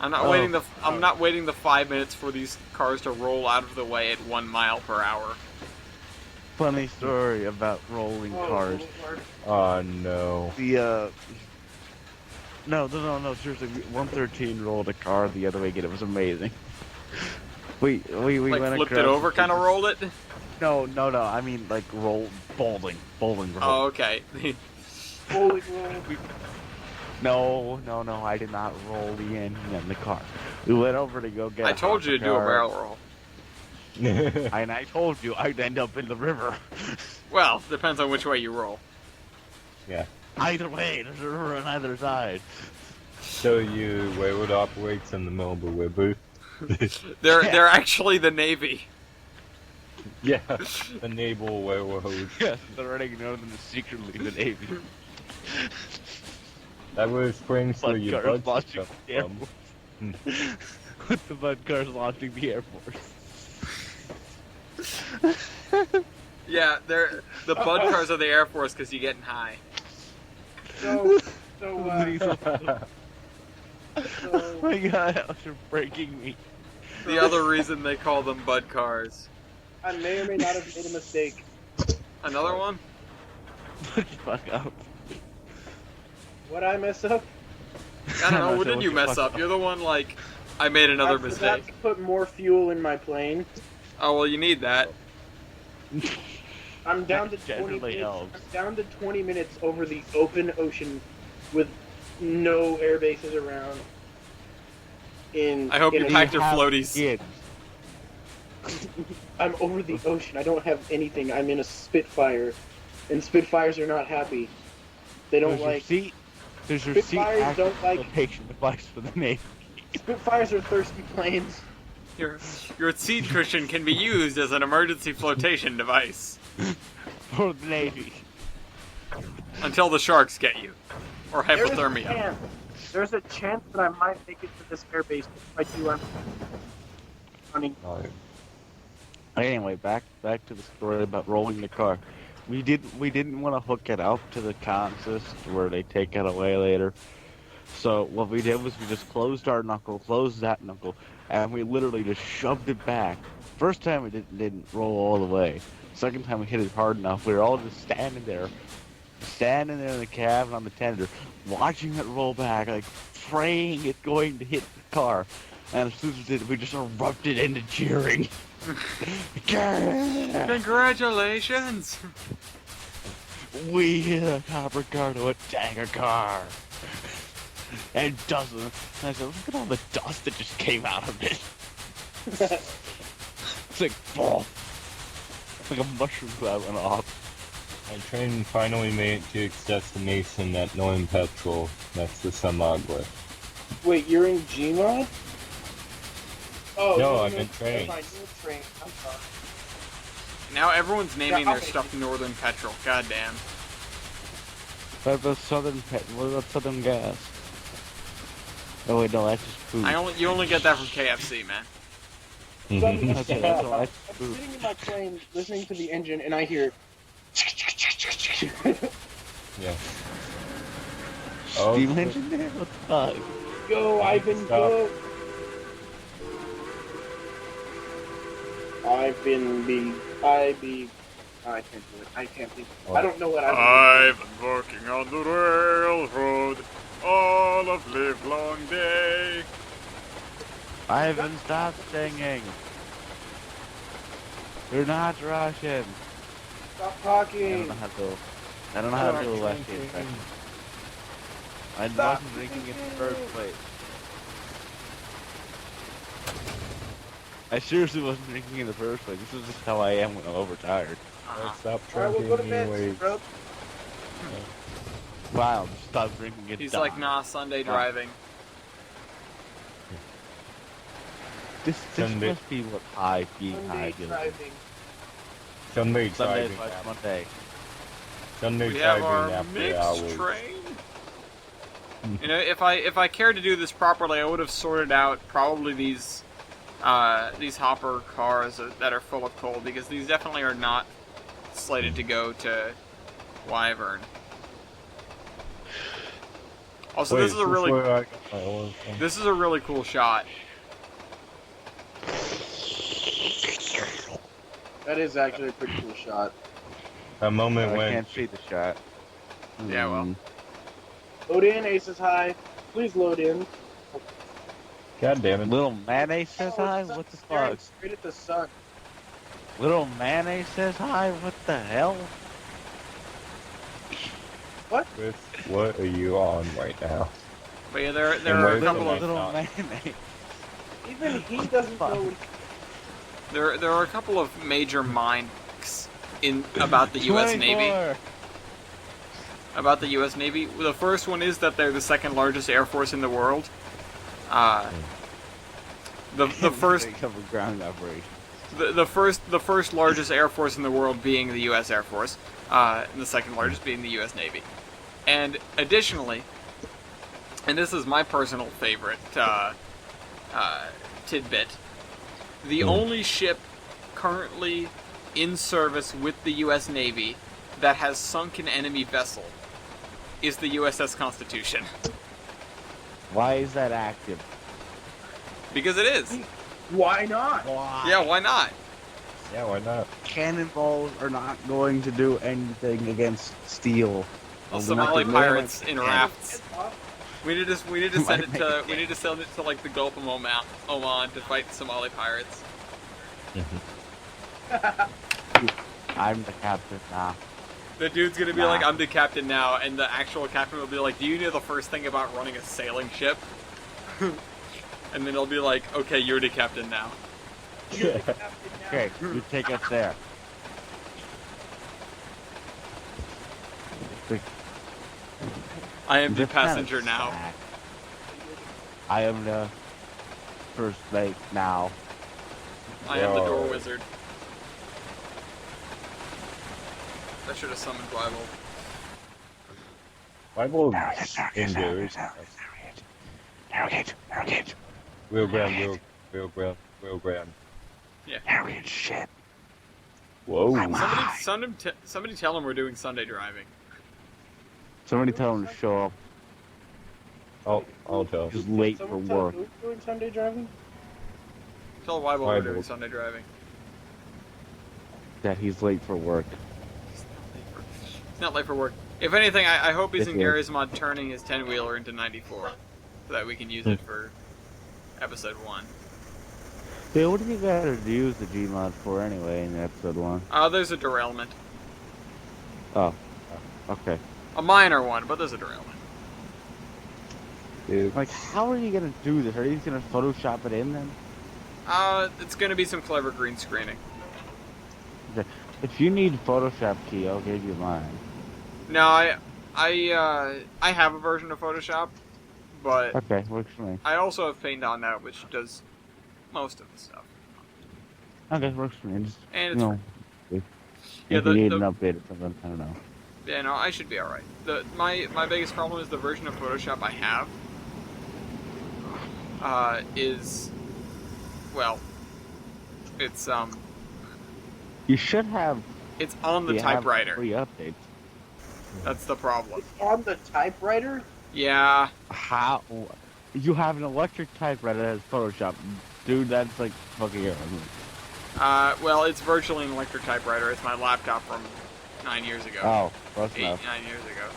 I'm not waiting the 5 minutes for these cars to roll out of the way at 1 mile per hour. Funny story about rolling cars. Lord. Oh no. No, seriously, 113 rolled a car the other way again. It was amazing. We Like went flipped it across over, the- kind of rolled it. No, I mean like roll bowling roll. Oh, okay. Bowling roll. No, I did not roll the engine in the car. We went over to go get. I told you to do a barrel roll. And I told you I'd end up in the river. Well, depends on which way you roll. Yeah. Either way, there's a river on either side. So you railroad operates in the middle of the river? They're actually the Navy. Yeah, the naval railroad. Yes, they're already known them as secretly the Navy. That was springs where Mud your cars buds launching come the Air from. Force. With the mud cars launching the Air Force. Yeah, they're the bud cars of the Air Force because you're getting high. So, Oh my god, you're breaking me. The other reason they call them bud cars. I may or may not have made a mistake. Another one? Shut the fuck up. What I mess up? I don't know. No, What so did you the mess fuck up? You're the one like I made another I forgot mistake. to put more fuel in my plane. Oh well, you need that. I'm down to That 20 generally minutes. helps. I'm down to 20 minutes over the open ocean with no air bases around. I hope you a- packed your floaties. Yeah. I'm over the ocean. I don't have anything. I'm in a Spitfire, and Spitfires are not happy. They don't like. There's your seat Spitfires don't like. activation device for the Navy. Spitfires are thirsty planes. Your seat cushion can be used as an emergency flotation device For the Navy. until the sharks get you, or hypothermia. There's a chance that I might make it to this airbase if I do. I'm running. Alright. Anyway, back to the story about rolling the car. We didn't want to hook it up to the consist where they take it away later. So what we did was we just closed our knuckle, closed that knuckle, and we literally just shoved it back. First time it didn't roll all the way. Second time we hit it hard enough. We were all just standing there in the cabin on the tender, watching it roll back, like praying it's going to hit the car. And as soon as it did, we just erupted into cheering. Congratulations! We hit a copper car to a tanker car. And dozens. And I said, look at all the dust that just came out of it. It's like, boom. Like a mushroom cloud went off. My train finally made it to its destination at Northern Petrol next to Samagua. Wait, you're in Gmod? Oh, No, you're I'm in train. Never mind, you're in train. I'm sorry. Now everyone's naming Yeah, their stuff Northern Petrol. Goddamn. What about what about Southern Gas? Oh wait, no, that's just food. You only get that from KFC, man. That's it, that's all, I'm that's food. sitting in my plane listening to the engine and I hear. Yeah. Oh, Steam engine there? What the fuck? Go, Ivan, Stop. go! I can't do it. I can't think. Oh. I don't know what I've been working on the railroad all of live long day. Ivan, stop singing. You're not Russian. Stop I don't talking. know how to. I don't know how to do a West Indian accent. I Stop wasn't drinking in the first place. I seriously wasn't drinking in the first place. This is just how I am when I'm overtired. Stop Alright, we'll go to drinking bed, anyways. bro. Wow, just stop drinking and He's die. like, nah, Sunday driving. This Sunday. must be what high being high Sunday feels. driving. Sunday Sunday driving. is Monday. Sunday We have our driving after mixed hours. train. You know, if I cared to do this properly, I would have sorted out probably these hopper cars that are full of coal, because these definitely are not slated to go to Wyvern. Also, Wait, this is a really where I got my oil from? this is a really cool shot. That is actually a pretty cool shot. A moment I when can't see the shot. Yeah, well. Mm. Load in, Ace is high. Please load in. God damn it. Little mayonnaise says Oh, hi. it's What the staring fuck? straight at the sun. Little mayonnaise says hi. What the hell? Chris, what are you on right now? But yeah, there And are a where's the couple night of Little not? mayonnaise. Even he doesn't know what there are a couple of major minds in about the U.S. Navy. 24. About the U.S. Navy. The first one is that they're the second largest air force in the world. The first They cover ground operations. the first largest air force in the world being the U.S. Air Force, and the second largest being the U.S. Navy. And additionally, and this is my personal favorite tidbit, the only ship currently in service with the U.S. Navy that has sunk an enemy vessel is the USS Constitution. Why is that active? Because it is. Why not? Why? Yeah, why not? Yeah, why not? Cannonballs are not going to do anything against steel. Well, They'll knock Somali it more pirates like in cannon. rafts. We need to send it to Might like the Gulf of Oman to fight Somali pirates. I'm the captain now. The dude's gonna be Nah. like, I'm the captain now, and the actual captain will be like, do you know the first thing about running a sailing ship? And then he'll be like, okay, you're the captain now. Okay, you take us there. I am the This kinda passenger now. sucks. I am the first mate now. I am the Whoa. door wizard. I should have summoned Bible. Bible engaged. Narrogate. Real grand. Narrogate shit. Whoa. Somebody tell him we're doing Sunday driving. Somebody tell him to show up. I'll tell. He's late for Someone tell work. who's doing Sunday driving? Tell Bible we're Bible. doing Sunday driving. That he's late for work. It's not late for work. If anything, I hope he's Yes, in he is. Gary's mod turning his 10-wheeler into 94. So that we can use it for episode 1. Dude, what do you gotta use the Gmod for anyway in episode 1? There's a derailment. Oh. Okay. A minor one, but there's a derailment. Dude. Like, how are you gonna do this? Are you just gonna Photoshop it in then? It's gonna be some clever green screening. If you need Photoshop key, I'll give you mine. No, I have a version of Photoshop, but Okay, works for me. I also have Paint on that, which does most of the stuff. Okay, works for me. Just, And you it's know, Yeah, if the- you need the- an update or something, I don't know. Yeah, no, I should be alright. My biggest problem is the version of Photoshop I have is, well, it's You should have it's on the you have typewriter. free updates. That's the problem. It's on the typewriter? Yeah, How? You have an electric typewriter that has Photoshop. Dude, that's like fucking it. well, it's virtually an electric typewriter. It's my laptop from 9 years ago. Oh, close 8, enough. 9 years ago.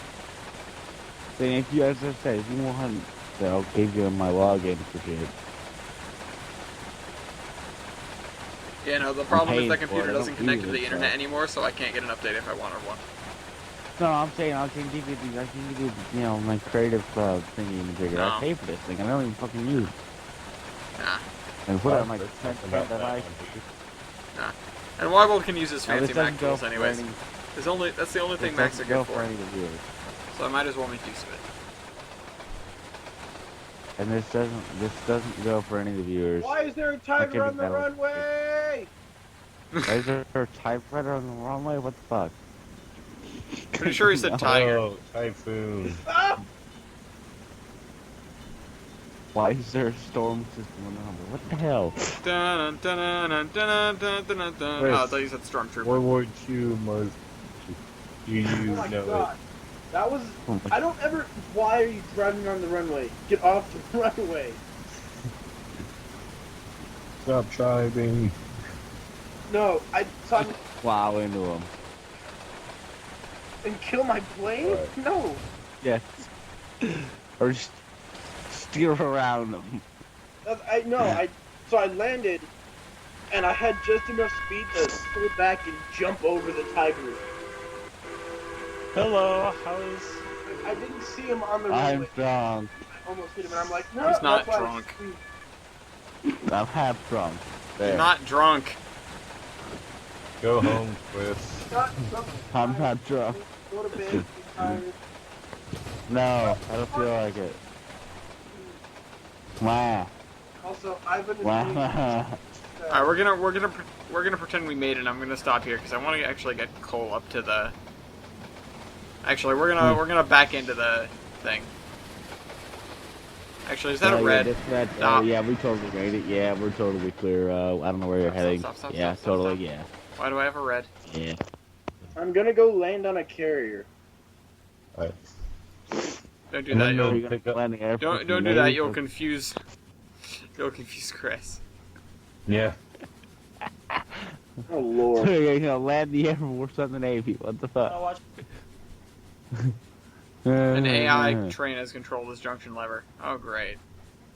Then if you, as I said, if you want, then I'll give you my login for shit. Yeah, no, the problem is paying that for it, computer I doesn't don't connect to use the it, internet so. anymore, so I can't get an update if I wanted one. No, I'm saying I can give you you know, my creative cloud thingy integrated. No. I pay for this thing. I don't even fucking use it. Nah. And put it on my There's 10 something about that device. Nah. And Wybold can use his Now, fancy this Mac doesn't go tools for anyways. any- That's the only this thing Macs are doesn't go good for for. any of the viewers. So I might as well make use of it. And this doesn't go for any of the viewers. Why is there a give tiger you on the that one. runway? Why is there a typewriter on the runway? What the fuck? Pretty sure he said No. tiger. Oh, typhoon. Ah! Why is there a storm system on the runway? What the hell? Dun, dun, dun, dun, dun, dun, dun, dun. Chris. Oh, I thought you said Stormtrooper. World War II must. Do you Oh my know god. That was. Oh my- I don't ever. Why are you driving on the runway? Get off the runway. it? Stop driving. No, so I'm Plow into him. and kill my plane? Alright. No. Yes. Or just steer around them. So I landed, and I had just enough speed to pull back and jump over the tiger. Hello, how is... I didn't see him on the I'm runway. drunk. I almost hit him, and I'm like, no, He's not that's why I drunk. screamed. I'm half drunk. There. You're not drunk. Go home, Chris. I'm not drunk. Go to bed. Be tired. No, I don't feel like it. Wow. Also, I've been Wow. All right, we're gonna pretend we made it. I'm gonna stop here because I want to actually get Cole up to the. Actually, we're gonna back into the thing. Actually, is that a red? Yeah, that's red. Stop. Yeah, we totally made it. Yeah, we're totally clear. I don't know where you're heading. Stop, Yeah, stop, totally. stop. Yeah. Why do I have a red? Yeah. I'm gonna go land on a carrier. Alright. Don't do And that. then You'll, pick up- don't do that. You'll confuse. You'll confuse Chris. Yeah. Oh lord. You're gonna land the Air Force on the Navy. What the fuck? Oh, watch. An AI train has controlled this junction lever. Oh great.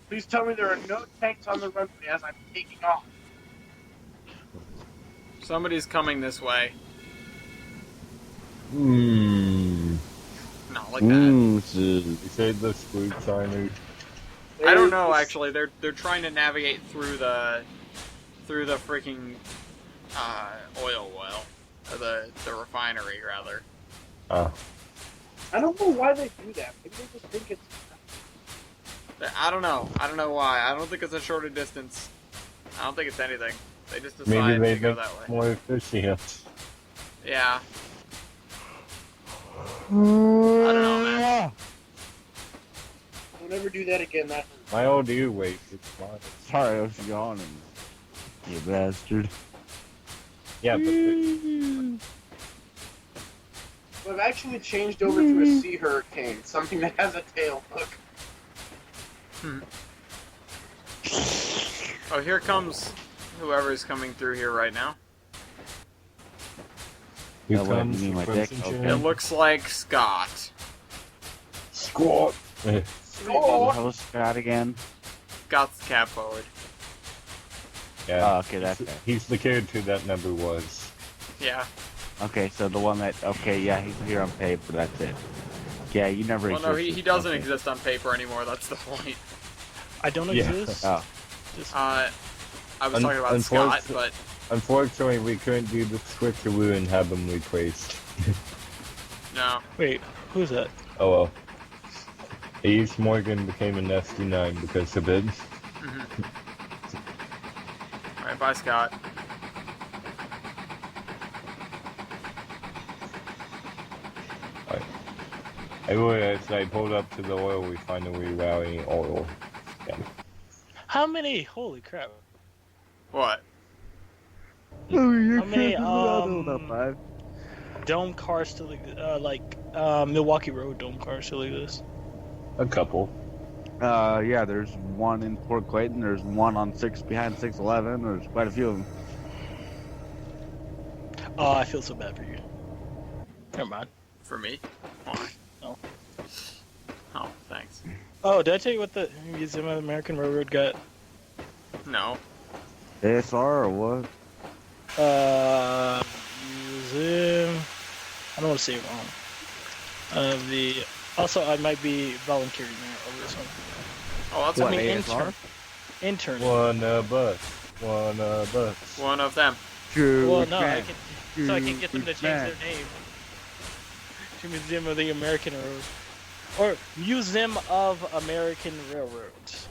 Please tell me there are no tanks on the runway as I'm taking off. Somebody's coming this way. Not like that. You say the screw Chinese. I don't know actually. They're trying to navigate through the freaking oil well, or the refinery rather. Oh. I don't know why they do that. Maybe they just think it's. I don't know. I don't know why. I don't think it's a shorter distance. I don't think it's anything. They just Maybe decided they to go make that way. more efficient. Yeah. I don't know, man. Don't ever do that again. That. My old ear weight is fine. Sorry, I was yawning. You bastard. Yeah, but I've actually changed over to a sea hurricane, something that has a tail hook. Oh, here comes whoever is coming through here right now. you Oh, what, come you mean my Crimson dick? Chain? Okay. It looks like Scott. Squat. What the hell is Scott again? Scott's the cab forward. Yeah. Oh, okay, that's fair. He's the character that never was. Yeah. Okay, so the one that. Okay, yeah, he's here on paper. That's it. Yeah, you never. Well, no, he existed. doesn't Okay. exist on paper anymore. That's the point. I don't Yeah. exist. Oh. Just, I was talking about Scott, but Unfortunately, we couldn't do the switcheroo and have him replaced. no. wait, who's that? Oh well. Ace Morgan became an SD9 because of it. Alright, bye, Scott. As I pulled up to the oil refinery rallying oil. Yeah. How many? Holy crap. What? How many, Five. dome cars still Milwaukee Road dome cars still exist? A couple. Yeah, there's one in Port Clayton. There's one on behind 611. There's quite a few of them. Oh, I feel so bad for you. Never mind. For me? Why? No. Oh, thanks. Oh, did I tell you what the Museum of American Railroad got? No. ASR or what? Museum. I don't want to say it wrong. Also, I might be volunteering there over this one. Oh, that's What, one. ASR? Intern. One bus. One bus. One of them. True. Well, no, I can get them to change their name to Museum of the American Railroad, or Museum of American Railroads.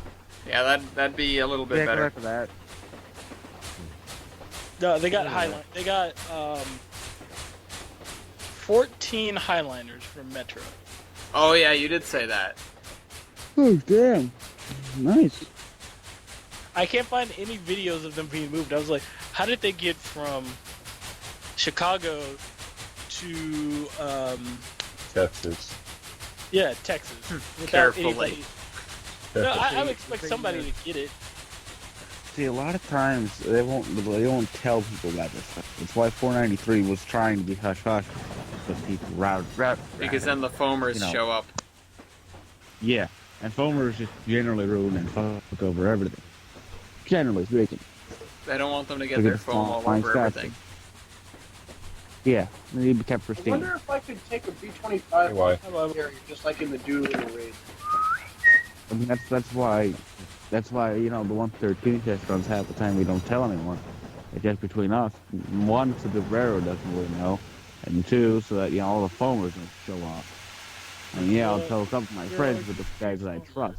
Yeah, that'd be a little bit Yeah, better. for that. No, they got Highline. They got 14 Highliners from Metro. Oh yeah, you did say that. Oh, damn. Nice. I can't find any videos of them being moved. I was like, how did they get from Chicago to Texas. yeah, Texas without Carefully. anybody? No, I would expect somebody to get it. See, a lot of times they won't tell people about this stuff. That's why 493 was trying to be hush hush, but people route. Because then the foamers You know. show up. Yeah, And foamers just generally ruin and fuck over everything. Generally speaking. They don't want them to get Look at their the foam small all fine over stuff. everything. Yeah, they need to be kept I pristine. wonder if I could take a B-25 Why? carrier just like in the Doolittle raid. I mean, that's why, you know, the 113 test runs half the time we don't tell anyone. It's just between us. One, so the railroad doesn't really know, and two, so that, you know, all the foamers don't show off. I mean, yeah, I'll tell a couple of my friends, but the guys that I trust.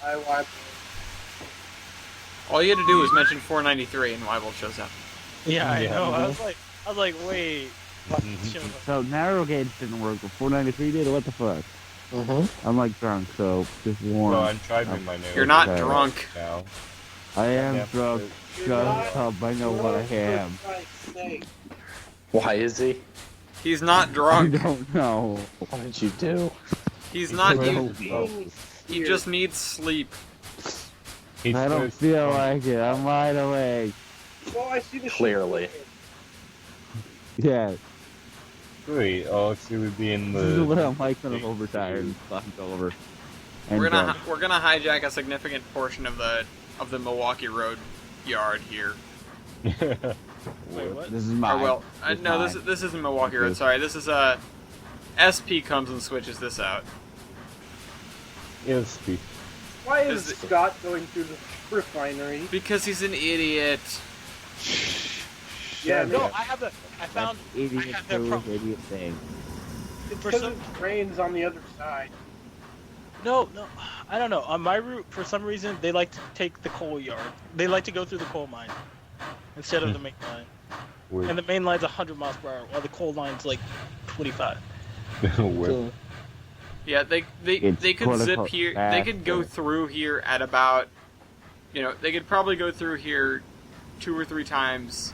I wipe. All you had to do was mention 493 and Wybold shows up. Yeah, I Yeah. know. I was like, wait. What? Show up. So narrow gauge didn't work, but 493 did. What the fuck? I'm like drunk, so just warn. Well, I'm driving my nose. You're not Okay. drunk. now. I am Yeah. drunk. Shut up! I know what I am. Why is he? He's not I drunk. don't know. What did you do? He's not. Well, He just needs sleep. He's I don't thirsty. feel like it. I'm wide awake. Oh, I see the Clearly. Yeah. Sweet. Oh, so we would be in This is what the. I'm like when I'm overtired and fucked over. And We're gonna drunk. we're gonna hijack a significant portion of the Milwaukee Road yard here. Wait, what? This is Or mine. well, It's no, mine. this isn't Milwaukee Road. This- Sorry, this is SP comes and switches this out. Yes, Pete. Why is Is it- Scott going through the refinery? Because he's an idiot. Yeah, No, no, I have the. I found. idiot I have that food, problem. idiot thing. it's for because some- it rains on the other side. No, I don't know. On my route, for some reason, they like to take the coal yard. They like to go through the coal mine instead of the main line. We're, And the main line's 100 miles per hour, while the coal line's like 25. we're, Yeah, they It's could quote, zip unquote, here. They could go faster. through here at about, you know, they could probably go through here 2 or 3 times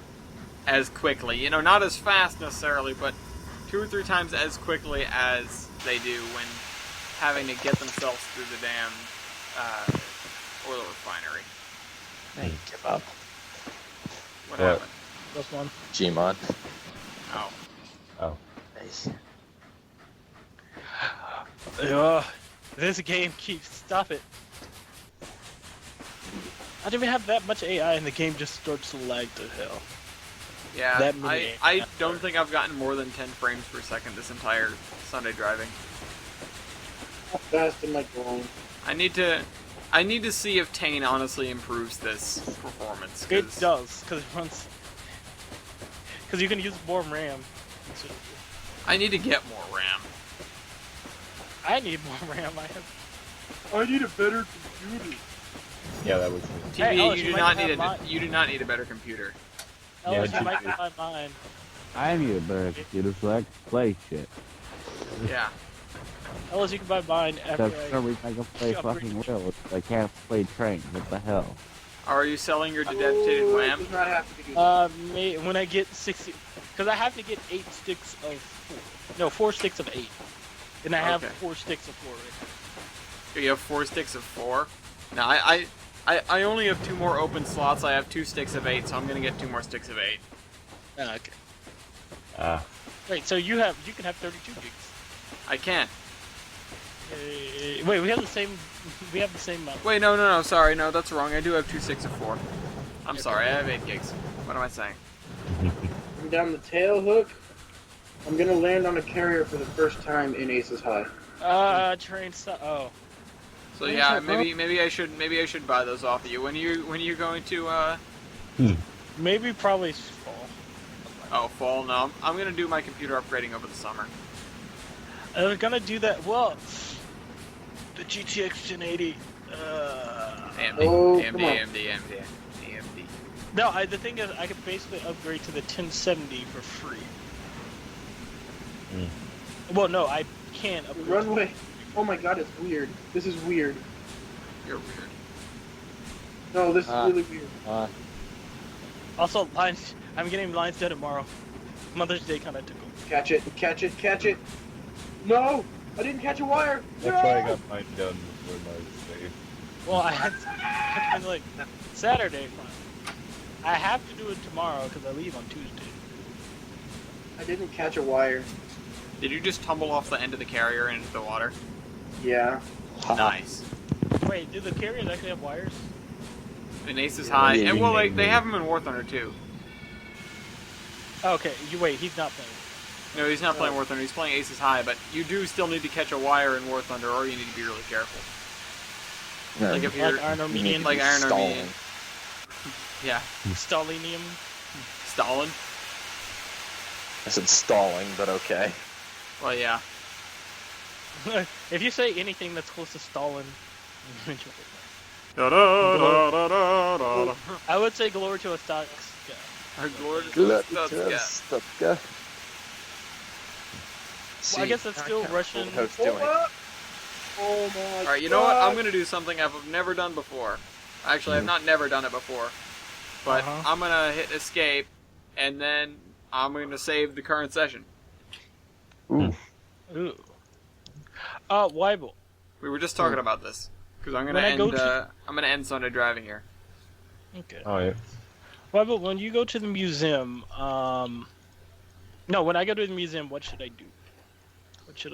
as quickly. You know, not as fast necessarily, but 2 or 3 times as quickly as they do when having to get themselves through the damn oil refinery. I give up. What What? happened? Plus one. Gmod. Oh, oh. Nice. Ugh, this game keeps. Stop it. I don't even have that much AI, and the game just starts to lag to hell. yeah. That many I ain't don't that think I've gotten more than 10 frames per second this entire Sunday driving. How fast am I going? I need to see if Tane honestly improves this performance. It 'cause does, because it runs. Because you can use more RAM. So, I need to get more RAM. I need more RAM. I have. I need a better computer. Yeah, that was me. TV, Hey, Ellis, you you do might not have need a mine. you do not need a better computer. Ellis, Yeah, you might you- buy mine. I need a better computer so I can play shit. Yeah. Ellis, you can buy mine after That's the reason I can play Yeah, fucking rails. I can't play trains. What the hell? Are you selling your dedicated Oh, WAM? does not have to do that. when I get 60, because I have to get 8 sticks of 4. No, 4 sticks of 8, and I have Okay. 4 sticks of 4 right You have 4 sticks of 4. Now I only have 2 more open slots. I have 2 sticks of 8, so I'm gonna get 2 more sticks of 8. now. Okay. Ah. Wait, so you can have 32 gigs. I can. Wait, we have the same. We have the same amount. Wait, no, sorry, no, that's wrong. I do have 2 sticks of 4. I'm sorry, I have 8 gigs. What am I saying? I'm down the tail hook. I'm gonna land on a carrier for the first time in Aces High. Train stop. Oh, So Where's yeah, that maybe I should buy those off of you. When you going to maybe probably fall. fall? No, I'm gonna do my computer upgrading over the summer. I was gonna do that. Well, the GTX 1080. AMD, Oh, AMD, come on. AMD. No, the thing is, I could basically upgrade to the 1070 for free. Well, no, I can't The upgrade. runway. Oh my god, it's weird. This is weird. You're weird. No, this is really weird. Also, lines. I'm getting lines done tomorrow. Mother's Day kind of took them. Catch it, catch it, catch it. No! I didn't catch a wire! That's no! why I got mine done before my day. Well, I had to, like Saturday. I have to do it tomorrow because I leave on Tuesday. I didn't catch a wire. Did you just tumble off the end of the carrier into the water? Yeah. Nice. Wait, do the carriers actually have wires? And Ace is high, Yeah, and you well, name they it. have him in War Thunder too. Oh, okay, wait, he's not playing. No, he's not playing War Thunder. He's playing Aces High, but you do still need to catch a wire in War Thunder, or you need to be really careful. No, Like if you're Like Iron Armenian, like Iron Armenian. Yeah, Stalinium. Stalin. I said stalling, but okay. Well, yeah. If you say anything that's close to Stalin, Da, da, da, da, da, da, da. I would say glory to a stocks guy. Our glorious Glutton Stutzka. Stupka. Well, I guess that's still Russian. How it's doing. Oh my Alright, you know what? I'm gonna do something I've never done before. Actually, I've not never done it before. But I'm gonna hit escape, and then I'm gonna save the current session. Ooh. Weibel. We were just talking about this. Because I'm gonna When I go end, to- I'm gonna end Sunday driving here. Okay. Alright. Weibel, when you go to the museum, no, when I go to the museum, what should I do? What should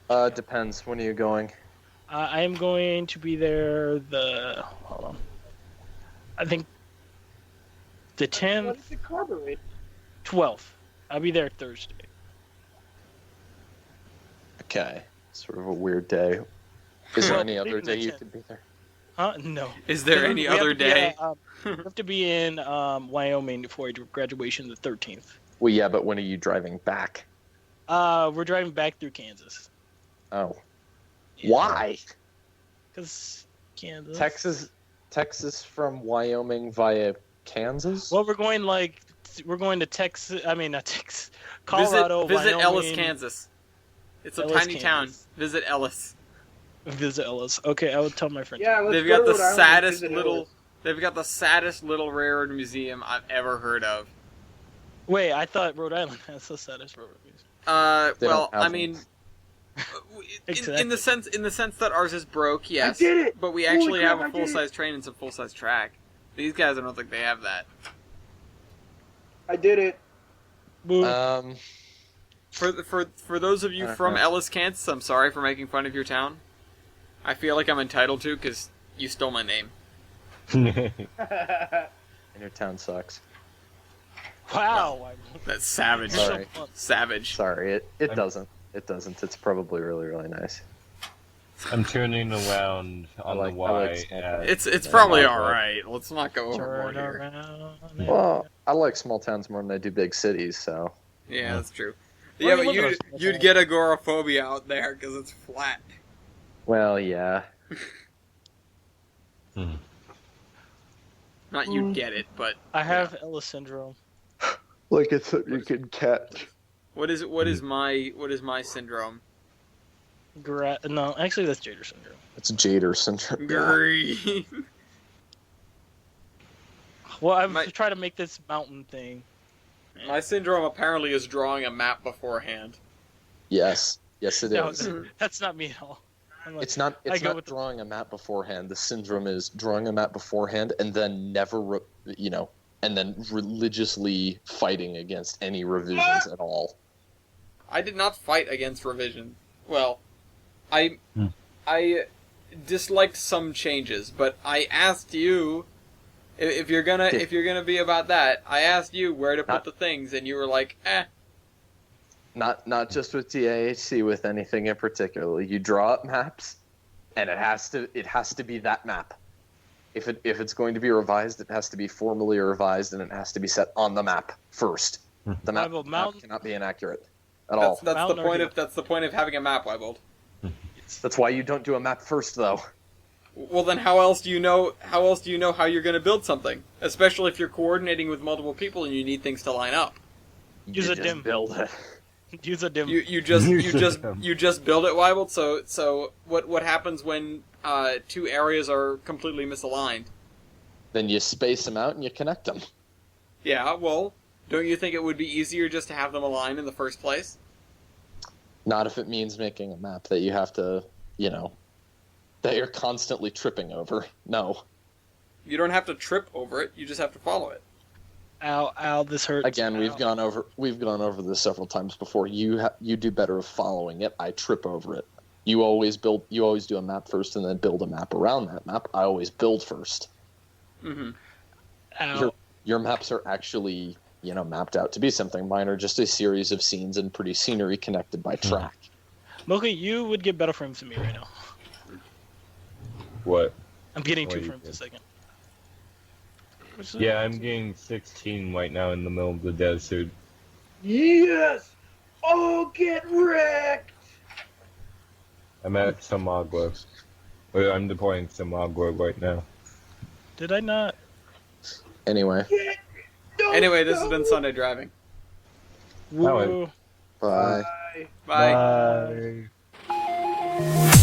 I... Depends. When are you going? I am going to be there hold on. I think the 10th, What is the carburetor? 12th. I'll be there Thursday. Okay. Sort of a weird day. Is there Well, any other leaving the day you 10th. could be there? Huh? No. Is there any We have other to be day? we have to be in Wyoming for graduation the 13th. Well, yeah, but when are you driving back? We're driving back through Kansas. Oh. Why? Because Kansas. Texas from Wyoming via Kansas? Well, we're going to Texas. I mean, not Texas. Colorado. Visit Wyoming, Ellis, Kansas. It's a Ellis, tiny town. Kansas. Visit Ellis. Visit Ellis. Okay, I would tell my friend. Yeah, let's They've go got to the Rhode Island and saddest visit little. Ellis. They've got the saddest little railroad museum I've ever heard of. Wait, I thought Rhode Island has the saddest railroad museum. They Well, don't have I mean, Exactly. in the sense that ours is broke, yes. I did it! But we Holy actually crap, have I a did it! full size train and some full size track. These guys, I don't think they have that. I did it. Boo. For those of you from Uh-huh. Ellis, Kansas, I'm sorry for making fun of your town. I feel like I'm entitled to because you stole my name. And your town sucks. Wow. That's savage. Sorry. Savage. Sorry, it doesn't. It doesn't. It's probably really, really nice. I'm turning around on I like the Y. small at- It's probably Yeah. alright. Let's not go overboard Turn here. around. Well, I like small towns more than I do big cities, so. Yeah, that's true. Well, Yeah, you but live in a- you'd get agoraphobia out there because it's flat. Well, yeah. Not you'd get it, but I have Ellis syndrome. Like it's something you can catch. what is my syndrome? No, actually, that's Jader syndrome. It's Jader syndrome. Green. Well, I've My- tried to make this mountain thing. My syndrome apparently is drawing a map beforehand. Yes. Yes, it No, is. that's not me at all. I'm like, It's not. I It's go not with the- drawing a map beforehand. The syndrome is drawing a map beforehand and then never, and then religiously fighting against any revisions at all. I did not fight against revision. Well, I disliked some changes, but I asked you if you're gonna be about that. I asked you where to put Not- the things, and you were like, eh. Not just with DAHC, with anything in particular. You draw up maps, and it has to be that map. If it's going to be revised, it has to be formally revised, and it has to be set on the map first. The map, Well, map mountain- cannot be inaccurate at all. That's the Mountain point or of that's the point of having a map, Weibold. That's why you don't do a map first, though. Well, then how else do you know how you're going to build something? Especially if you're coordinating with multiple people and you need things to line up. Use You a just dim. build it. Use a dim. You just build it, Weibold. So what happens when two areas are completely misaligned? Then you space them out and you connect them. Yeah, well, don't you think it would be easier just to have them align in the first place? Not if it means making a map that you have to, that you're constantly tripping over. No. You don't have to trip over it. You just have to follow it. Ow, this hurts. Again, we've Ow. gone over this several times before. You do better of following it. I trip over it. You always do a map first and then build a map around that map. I always build first. Mm-hmm. Ow. Your maps are actually, mapped out to be something. Mine are just a series of scenes and pretty scenery connected by track. Mocha, you would get better frames than me right now. What? I'm getting What 2 do you frames a think? second. Yeah, I'm getting 16 right now in the middle of the desert. Yes! Oh, get wrecked! I'm at Samagua. Well, I'm deploying Samagua right now. Did I not? Anyway, Anyway, this has been Sunday Driving. Woo. bye. Bye. Bye. Bye.